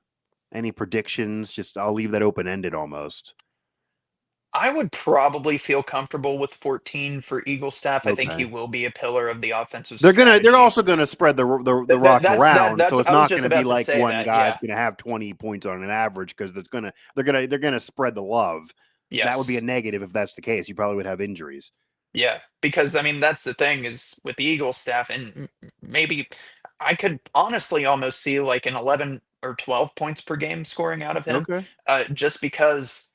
any predictions? Just I'll leave that open ended almost. I would probably feel comfortable with 14 for Eagle Staff. I think he Okay. will be a pillar of the offensive They're strategy. also gonna spread the rock around, so That's it's I was not just gonna be about to like say one that. guy's Yeah. gonna have 20 points on an average because they're gonna spread the love. That would be a Yes. negative if that's the case. You probably would have injuries. Yeah, because I mean that's the thing is with the Eagles staff, and maybe I could honestly almost see like an 11 or 12 points per game scoring out of him, Okay. just because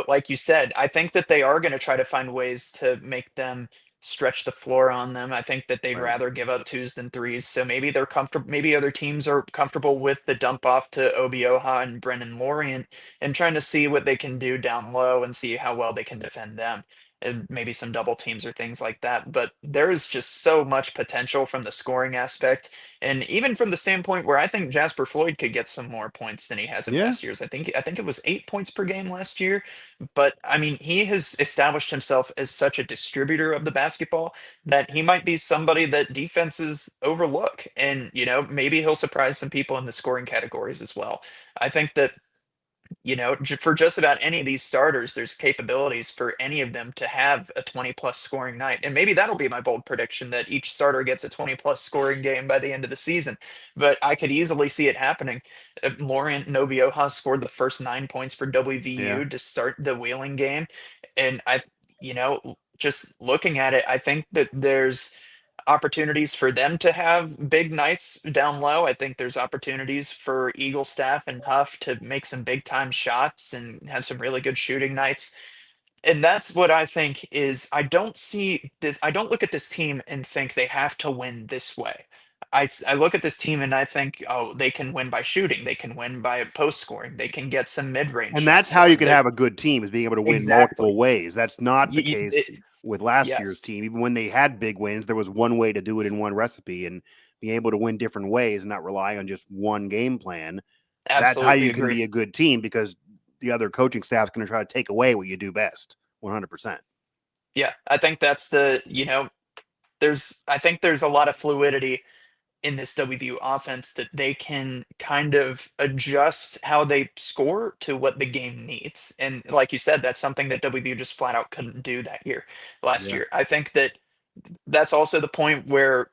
like you said, I think that they are going to try to find ways to make them stretch the floor on them. I think that they'd Right. rather give up twos than threes. So maybe they're comfortable. Maybe other teams are comfortable with the dump off to Obioha and Brennan Lorient and trying to see what they can do down low and see how well they can defend them. And maybe some double teams or things like that. But there is just so much potential from the scoring aspect. And even from the standpoint where I think Jasper Floyd could get some more points than he has in Yeah. past years. I think it was 8 points per game last year, but I mean, he has established himself as such a distributor of the basketball that he might be somebody that defenses overlook. And, maybe he'll surprise some people in the scoring categories as well. I think that for just about any of these starters, there's capabilities for any of them to have a 20 plus scoring night. And maybe that'll be my bold prediction that each starter gets a 20 plus scoring game by the end of the season. But I could easily see it happening. Laurent Novioha scored the first 9 points for Yeah. WVU to start the Wheeling game. And just looking at it, I think that there's opportunities for them to have big nights down low. I think there's opportunities for Eagle Staff and Huff to make some big time shots and have some really good shooting nights. And that's what I think is I don't look at this team and think they have to win this way. I look at this team and I think, oh, they can win by shooting. They can win by post scoring. They can get some mid range And that's shots how you going. can have a good team is being able to win multiple Exactly. ways. That's not the You, case with last year's yes, team. Even when they had big wins, there was one way to do it in one recipe, and being able to win different ways and not relying on just one game plan. That's how absolutely you can agree. be a good team because the other coaching staff is going to try to take away what you do best. 100%. Yeah, I think that's I think there's a lot of fluidity in this WVU offense that they can kind of adjust how they score to what the game needs. And like you said, that's something that WVU just flat out couldn't do that year last Yeah. year. I think that that's also the point where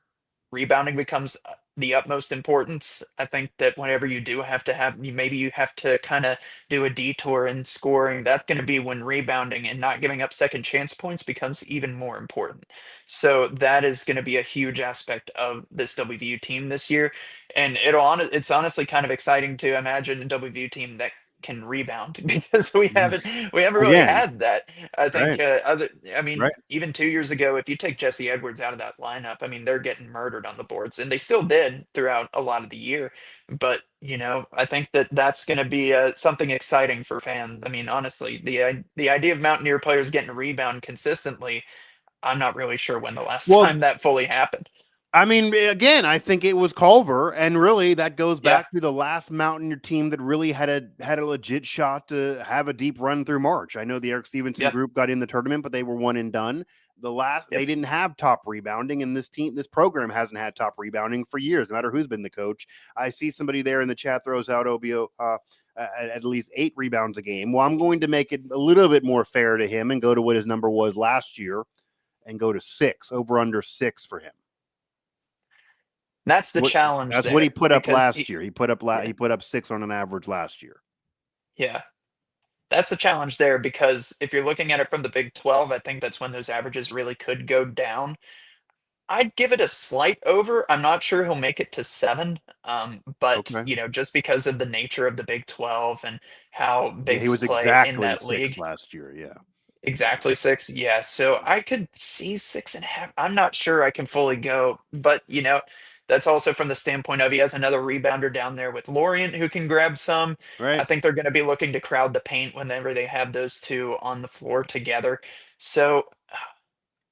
rebounding becomes the utmost importance. I think that whenever you do have to maybe you have to kind of do a detour in scoring, that's going to be when rebounding and not giving up second chance points becomes even more important. So that is going to be a huge aspect of this WVU team this year. And it's honestly kind of exciting to imagine a WVU team that can rebound because we haven't really Again, had that. I think right, I mean, right. even 2 years ago, if you take Jesse Edwards out of that lineup, I mean, they're getting murdered on the boards, and they still did throughout a lot of the year. But I think that that's going to be something exciting for fans. I mean, honestly, the idea of Mountaineer players getting a rebound consistently, I'm not really sure when the last Well, time that fully happened. I mean, again, I think it was Culver, and really that goes Yeah. back to the last Mountaineer team that really had a legit shot to have a deep run through March. I know the Eric Stevenson Yep. group got in the tournament, but they were one and done. They Yep. didn't have top rebounding, and this program hasn't had top rebounding for years, no matter who's been the coach. I see somebody there in the chat throws out OBO at least 8 rebounds a game. Well, I'm going to make it a little bit more fair to him and go to what his number was last year and go to 6, over under 6 for him. That's the What challenge That's what he there put up because last year. yeah, He put up 6 on an average last year. yeah. That's the challenge there because if you're looking at it from the Big 12, I think that's when those averages really could go down. I'd give it a slight over. I'm not sure he'll make it to 7, but Okay. just because of the nature of the Big 12 and how Yeah, he bigs was play in exactly that 6 league. last year. Yeah. Exactly 6. Yeah, so I could see 6.5. I'm not sure I can fully go, but that's also from the standpoint of he has another rebounder down there with Lorient who can grab some. I Right. think they're going to be looking to crowd the paint whenever they have those two on the floor together. So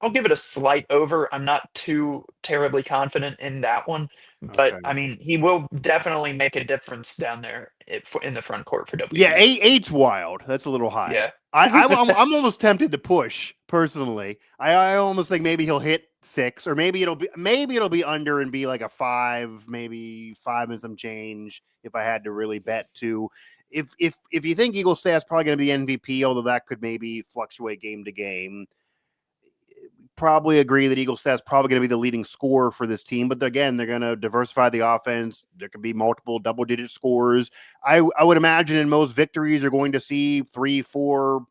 I'll give it a slight over. I'm not too terribly confident in that one, but I Okay. mean, he will definitely make a difference down there in the front court for Yeah, WVU. 8's wild. That's a little high. Yeah. I'm almost tempted to push personally. I almost think maybe he'll hit 6, or maybe it'll be under and be like a 5, maybe 5 and some change if I had to really bet to. If you think Eagle Staff's probably going to be MVP, although that could maybe fluctuate game to game, probably agree that Eagle Staff's probably going to be the leading scorer for this team. But again, they're going to diversify the offense. There could be multiple double-digit scores. I would imagine in most victories, you're going to see 3, 4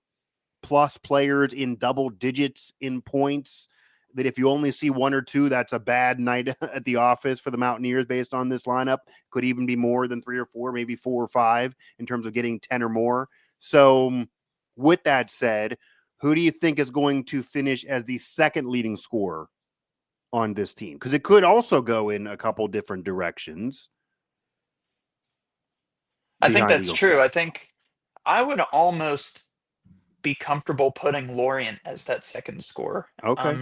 plus players in double digits in points. That if you only see 1 or 2, that's a bad night at the office for the Mountaineers based on this lineup. Could even be more than 3 or 4, maybe 4 or 5 in terms of getting 10 or more. So, with that said, who do you think is going to finish as the second leading scorer on this team? Because it could also go in a couple different directions I think behind that's Eagle true. Staff. I think I would almost be comfortable putting Lorient as that second scorer. Okay.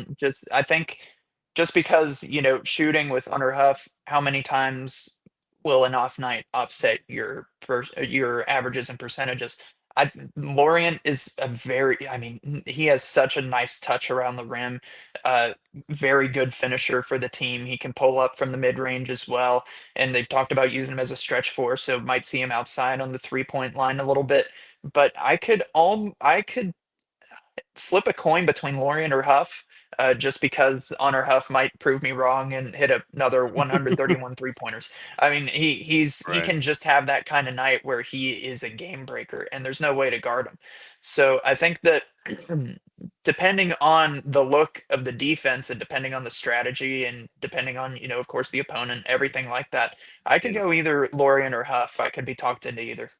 I think just because shooting with Hunter Huff, how many times will an off night offset your averages and percentages? Lorient is I mean, he has such a nice touch around the rim. Uh, Very good finisher for the team. He can pull up from the mid range as well, and they've talked about using him as a stretch four, so might see him outside on the 3-point line a little bit. But I could flip a coin between Lorient or Huff, just because Honor Huff might prove me wrong and hit another 131 3-pointers. I mean, he Right. can just have that kind of night where he is a game breaker, and there's no way to guard him. So I think that depending on the look of the defense and depending on the strategy and depending on of course the opponent, everything like that, I could Yeah. go either Lorient or Huff. I could be talked into either.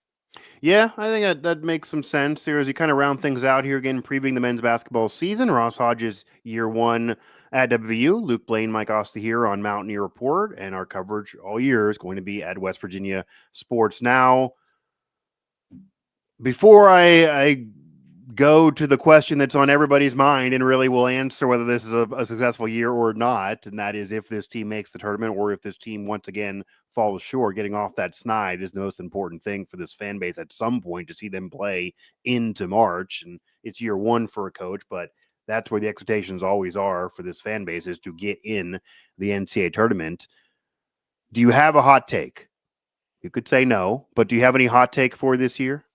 Yeah, I think that makes some sense here as you kind of round things out here again, previewing the men's basketball season. Ross Hodges, year 1 at WVU. Luke Blaine, Mike Osta here on Mountaineer Report, and our coverage all year is going to be at West Virginia Sports Now. Before I go to the question that's on everybody's mind and really will answer whether this is a successful year or not, and that is if this team makes the tournament or if this team once again falls short. Getting off that snide is the most important thing for this fan base at some point to see them play into March. And it's year 1 for a coach, but that's where the expectations always are for this fan base, is to get in the NCAA tournament. Do you have a hot take? You could say no, but do you have any hot take for this year?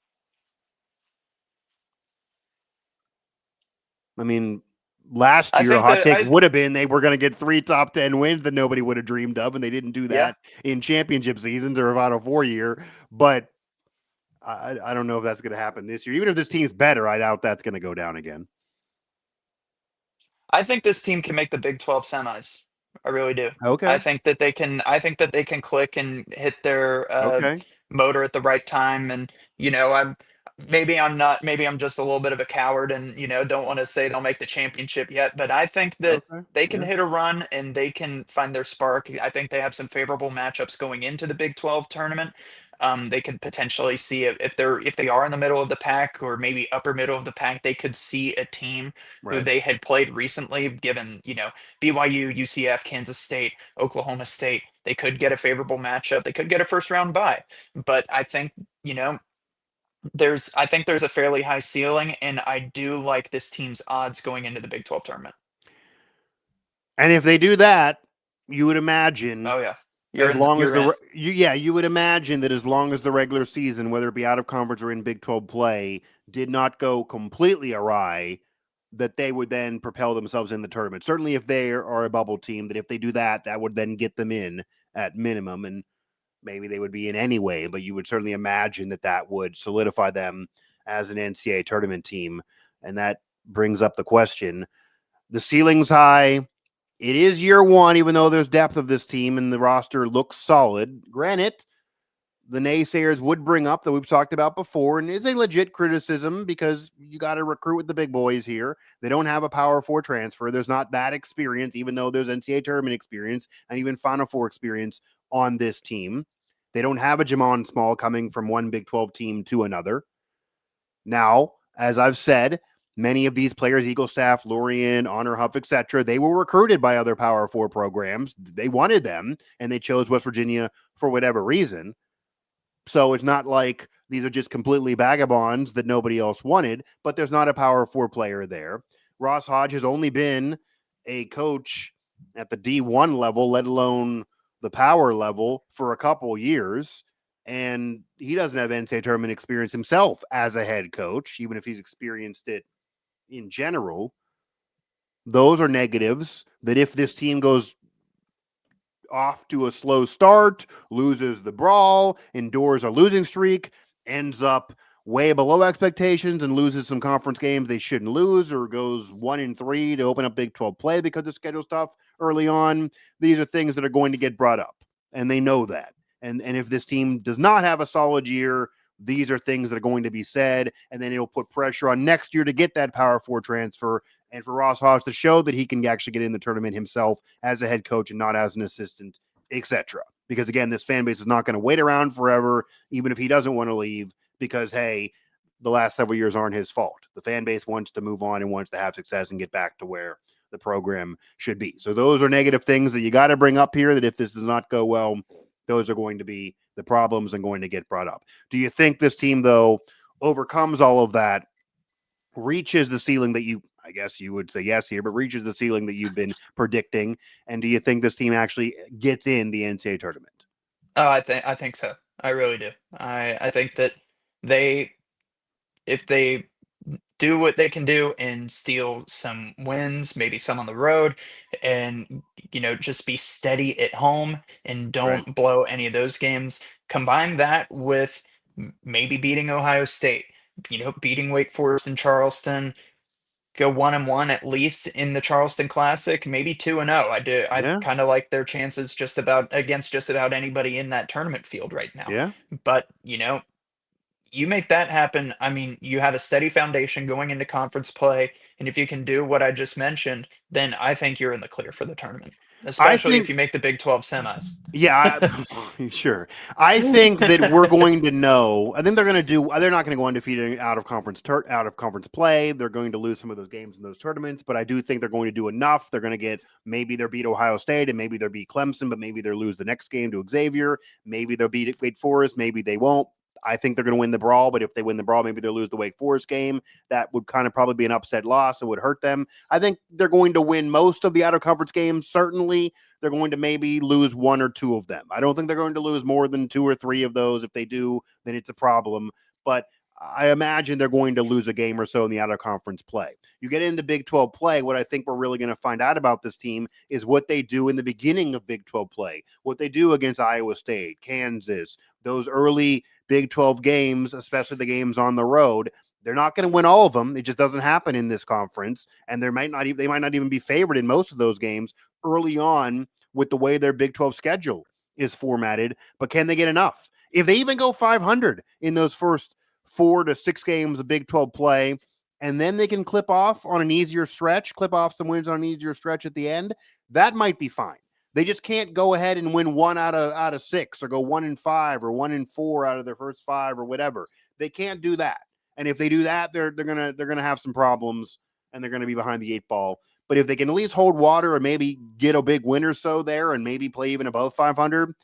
I mean, last I year, a think hot that take I would have been they were going to get 3 top 10 wins that nobody would have dreamed of, and they didn't do yeah. that in championship seasons or Final Four year. But I don't know if that's going to happen this year. Even if this team's better, I doubt that's going to go down again. I think this team can make the Big 12 semis. I really do. Okay. I think that they can click and hit their Okay. motor at the right time. And I'm not. Maybe I'm just a little bit of a coward, and don't want to say they'll make the championship yet. But I think that Okay. they can Yeah. hit a run and they can find their spark. I think they have some favorable matchups going into the Big 12 tournament. They could potentially see if they are in the middle of the pack or maybe upper middle of the pack, they could see a team who Right. they had played recently, given, BYU, UCF, Kansas State, Oklahoma State. They could get a favorable matchup. They could get a first round bye. But I think, I think there's a fairly high ceiling, and I do like this team's odds going into the Big 12 tournament. And if they do that, you would imagine Oh yeah. as long as You're in. you would imagine that as long as the regular season, whether it be out of conference or in Big 12 play, did not go completely awry, that they would then propel themselves in the tournament. Certainly if they are a bubble team, that if they do that, that would then get them in at minimum, and maybe they would be in anyway, but you would certainly imagine that that would solidify them as an NCAA tournament team. And that brings up the question. The ceiling's high. It is year one, even though there's depth of this team and the roster looks solid. Granted, the naysayers would bring up that we've talked about before, and is a legit criticism because you got to recruit with the big boys here. They don't have a Power Four transfer. There's not that experience, even though there's NCAA tournament experience and even Final Four experience on this team. They don't have a Jamon Small coming from one Big 12 team to another. Now, as I've said, many of these players, Eagle Staff, Lorien, Honor Huff, etc., they were recruited by other Power Four programs. They wanted them, and they chose West Virginia for whatever reason. So it's not like these are just completely vagabonds that nobody else wanted, but there's not a Power Four player there. Ross Hodge has only been a coach at the D1 level, let alone the power level, for a couple years. And he doesn't have NCAA tournament experience himself as a head coach, even if he's experienced it in general. Those are negatives that if this team goes off to a slow start, loses the brawl, endures a losing streak, ends up way below expectations and loses some conference games they shouldn't lose, or goes 1-3 to open up Big 12 play because of schedule stuff early on. These are things that are going to get brought up, and they know that. And if this team does not have a solid year, these are things that are going to be said, and then it'll put pressure on next year to get that Power Four transfer, and for Ross Hodge to show that he can actually get in the tournament himself as a head coach and not as an assistant, etc. Because again, this fan base is not going to wait around forever, even if he doesn't want to leave, because hey, the last several years aren't his fault. The fan base wants to move on and wants to have success and get back to where the program should be. So those are negative things that you got to bring up here, that if this does not go well, those are going to be the problems and going to get brought up. Do you think this team, though, overcomes all of that, reaches the ceiling that I guess you would say yes here, but reaches the ceiling that you've been predicting? And do you think this team actually gets in the NCAA tournament? Oh, I think so. I really do. I think that they if they do what they can do and steal some wins, maybe some on the road, and just be steady at home and Right. don't blow any of those games. Combine that with maybe beating Ohio State, beating Wake Forest and Charleston, go 1-1 at least in the Charleston Classic, maybe 2-0. I do. I Yeah. kind of like their chances just about against just about anybody in that tournament field right now. Yeah. But you make that happen. I mean, you have a steady foundation going into conference play, and if you can do what I just mentioned, then I think you're in the clear for the tournament, I especially if think you make the Big 12 semis. Yeah, sure. I think that we're going to know. I think they're going to do. They're not going to go undefeated out of conference play. They're going to lose some of those games in those tournaments, but I do think they're going to do enough. They're going to get, maybe they'll beat Ohio State and maybe they'll beat Clemson, but maybe they'll lose the next game to Xavier. Maybe they'll beat Wake Forest. Maybe they won't. I think they're going to win the brawl, but if they win the brawl, maybe they'll lose the Wake Forest game. That would kind of probably be an upset loss. It would hurt them. I think they're going to win most of the out of conference games. Certainly, they're going to maybe lose one or two of them. I don't think they're going to lose more than two or three of those. If they do, then it's a problem. But I imagine they're going to lose a game or so in the out of conference play. You get into Big 12 play, what I think we're really going to find out about this team is what they do in the beginning of Big 12 play, what they do against Iowa State, Kansas, those early Big 12 games, especially the games on the road. They're not going to win all of them. It just doesn't happen in this conference, and they might not even be favored in most of those games early on with the way their Big 12 schedule is formatted. But can they get enough? If they even go 500 in those first 4 to 6 games of Big 12 play, and then they can clip off on an easier stretch, clip off some wins on an easier stretch at the end, that might be fine. They just can't go ahead and win 1 out of 6 or go 1-5 or 1-4 out of their first 5 or whatever. They can't do that. And if they do that, they're gonna have some problems and they're gonna be behind the 8 ball. But if they can at least hold water or maybe get a big win or so there and maybe play even above 500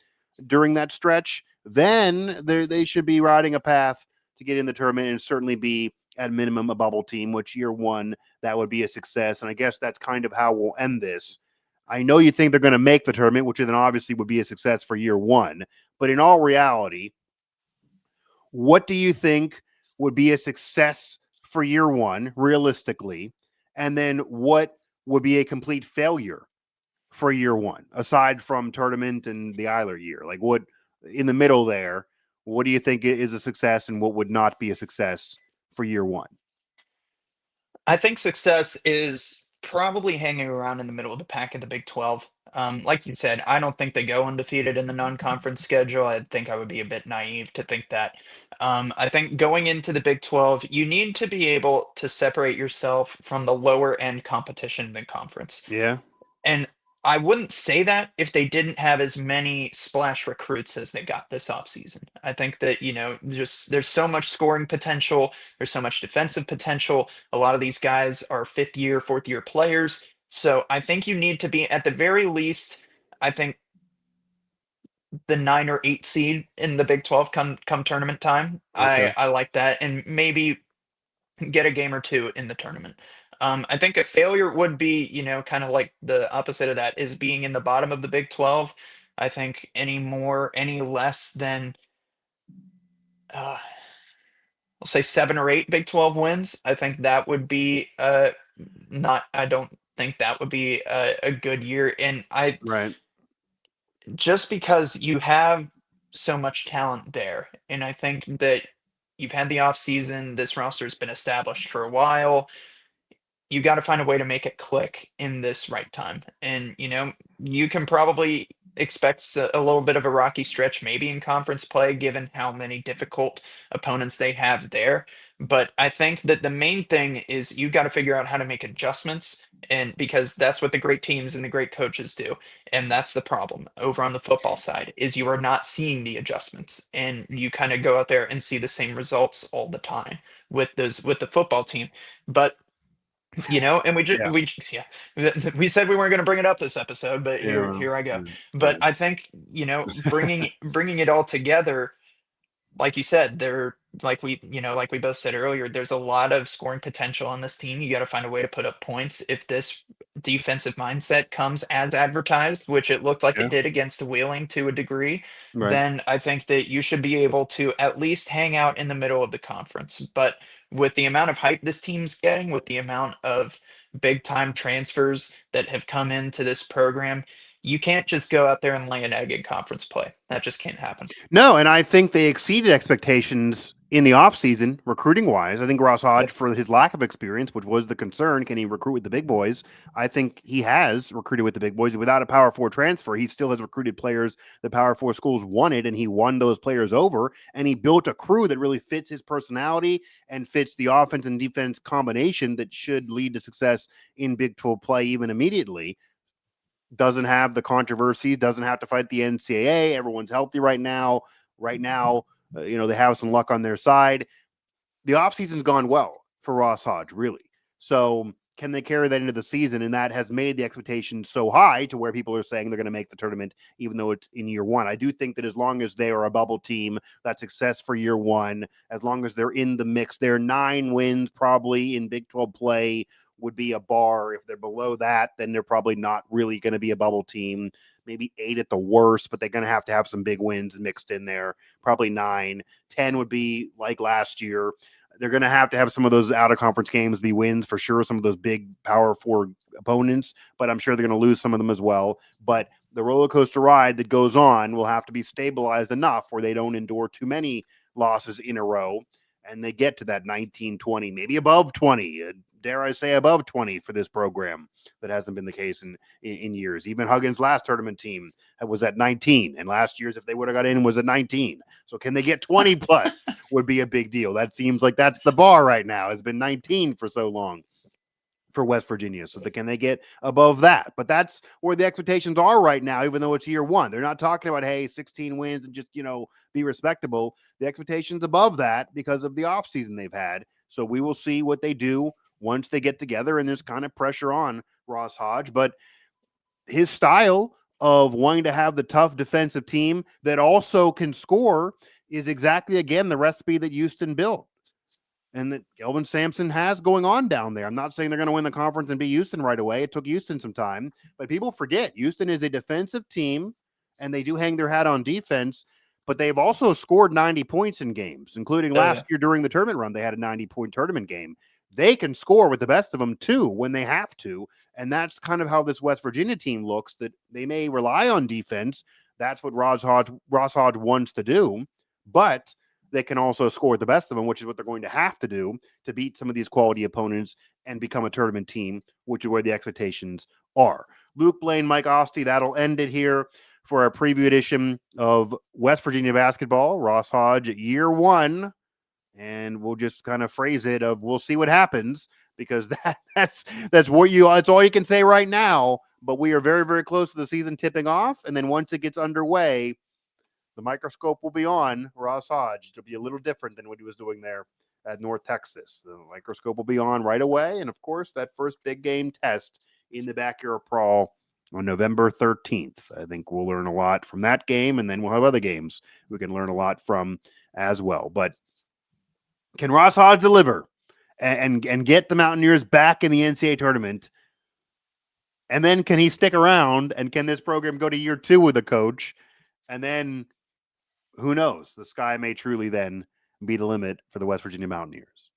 during that stretch, then they should be riding a path to get in the tournament and certainly be at minimum a bubble team, which year one, that would be a success. And I guess that's kind of how we'll end this. I know you think they're going to make the tournament, which then obviously would be a success for year one. But in all reality, what do you think would be a success for year one, realistically? And then what would be a complete failure for year one, aside from tournament and the Eiler year? Like, what in the middle there, what do you think is a success and what would not be a success for year one? I think success is probably hanging around in the middle of the pack in the Big 12. Like you said, I don't think they go undefeated in the non-conference schedule. I think I would be a bit naive to think that. I think going into the Big 12, you need to be able to separate yourself from the lower end competition in the conference. Yeah, And I wouldn't say that if they didn't have as many splash recruits as they got this offseason. I think that, just there's so much scoring potential, there's so much defensive potential. A lot of these guys are fifth year, fourth year players. So I think you need to be at the very least, I think the 9 or 8 seed in the Big 12 come tournament time. okay. I like that. And maybe get a game or two in the tournament. I think a failure would be, kind of like the opposite of that is being in the bottom of the Big 12. I think any less than, uh, I'll say 7 or 8 Big 12 wins. I think that would be I don't think that would be a good year. And Right. just because you have so much talent there, and I think that you've had the off season, this roster's been established for a while. You got to find a way to make it click in this right time. And, you can probably expect a little bit of a rocky stretch, maybe in conference play, given how many difficult opponents they have there. But I think that the main thing is you've got to figure out how to make adjustments. And because that's what the great teams and the great coaches do. And that's the problem over on the football side is you are not seeing the adjustments and you kind of go out there and see the same results all the time with the football team. But and Yeah. yeah, we said we weren't going to bring it up this episode, but Yeah. here I go. Well, But yeah. I think bringing it all together, like you said, like we both said earlier, there's a lot of scoring potential on this team. You got to find a way to put up points. If this defensive mindset comes as advertised, which it looked like Yeah. it did against Wheeling to a degree, Right. then I think that you should be able to at least hang out in the middle of the conference. But with the amount of hype this team's getting, with the amount of big time transfers that have come into this program, you can't just go out there and lay an egg in conference play. That just can't happen. No, and I think they exceeded expectations in the offseason, recruiting wise. I think Ross Hodge, Yep. for his lack of experience, which was the concern, can he recruit with the big boys? I think he has recruited with the big boys. Without a Power Four transfer, he still has recruited players the Power Four schools wanted, and he won those players over. And he built a crew that really fits his personality and fits the offense and defense combination that should lead to success in Big 12 play even immediately. Doesn't have the controversies, doesn't have to fight the NCAA. Everyone's healthy right now. Right now, they have some luck on their side. The offseason's gone well for Ross Hodge, really. So can they carry that into the season? And that has made the expectations so high to where people are saying they're going to make the tournament, even though it's in year one. I do think that as long as they are a bubble team, that's success for year one. As long as they're in the mix, their 9 wins probably in Big 12 play would be a bar. If they're below that, then they're probably not really going to be a bubble team. maybe 8 at the worst, but they're going to have some big wins mixed in there. Probably 9. 10 would be like last year. They're going to have some of those out of conference games be wins for sure. Some of those big power four opponents, but I'm sure they're going to lose some of them as well. But the roller coaster ride that goes on will have to be stabilized enough where they don't endure too many losses in a row and they get to that 19, 20, maybe above 20, dare I say above 20 for this program. That hasn't been the case in years. Even Huggins' last tournament team was at 19, and last year's, if they would have got in, was at 19. So can they get 20 plus would be a big deal. That seems like that's the bar right now. It's been 19 for so long for West Virginia. So can they get above that? But that's where the expectations are right now, even though it's year one. They're not talking about, hey, 16 wins and just, be respectable. The expectations above that because of the offseason they've had. So we will see what they do once they get together, and there's kind of pressure on Ross Hodge. But his style of wanting to have the tough defensive team that also can score is exactly, again, the recipe that Houston built and that Kelvin Sampson has going on down there. I'm not saying they're going to win the conference and be Houston right away. It took Houston some time, but people forget Houston is a defensive team, and they do hang their hat on defense, but they've also scored 90 points in games, including last year during the tournament run. They had a 90-point tournament game. They can score with the best of them, too, when they have to, and that's kind of how this West Virginia team looks, that they may rely on defense. That's what Ross Hodge wants to do, but they can also score the best of them, which is what they're going to have to do to beat some of these quality opponents and become a tournament team, which is where the expectations are. Luke Blaine, Mike Osti, that'll end it here for our preview edition of West Virginia basketball. Ross Hodge, year one, and we'll just kind of phrase it of we'll see what happens, because that's all you can say right now. But we are very, very close to the season tipping off, and then once it gets underway, the microscope will be on Ross Hodge. It'll be a little different than what he was doing there at North Texas. The microscope will be on right away. And, of course, that first big game test in the backyard brawl on November 13th. I think we'll learn a lot from that game, and then we'll have other games we can learn a lot from as well. But can Ross Hodge deliver and get the Mountaineers back in the NCAA tournament? And then can he stick around, and can this program go to year two with a coach? And then who knows? The sky may truly then be the limit for the West Virginia Mountaineers.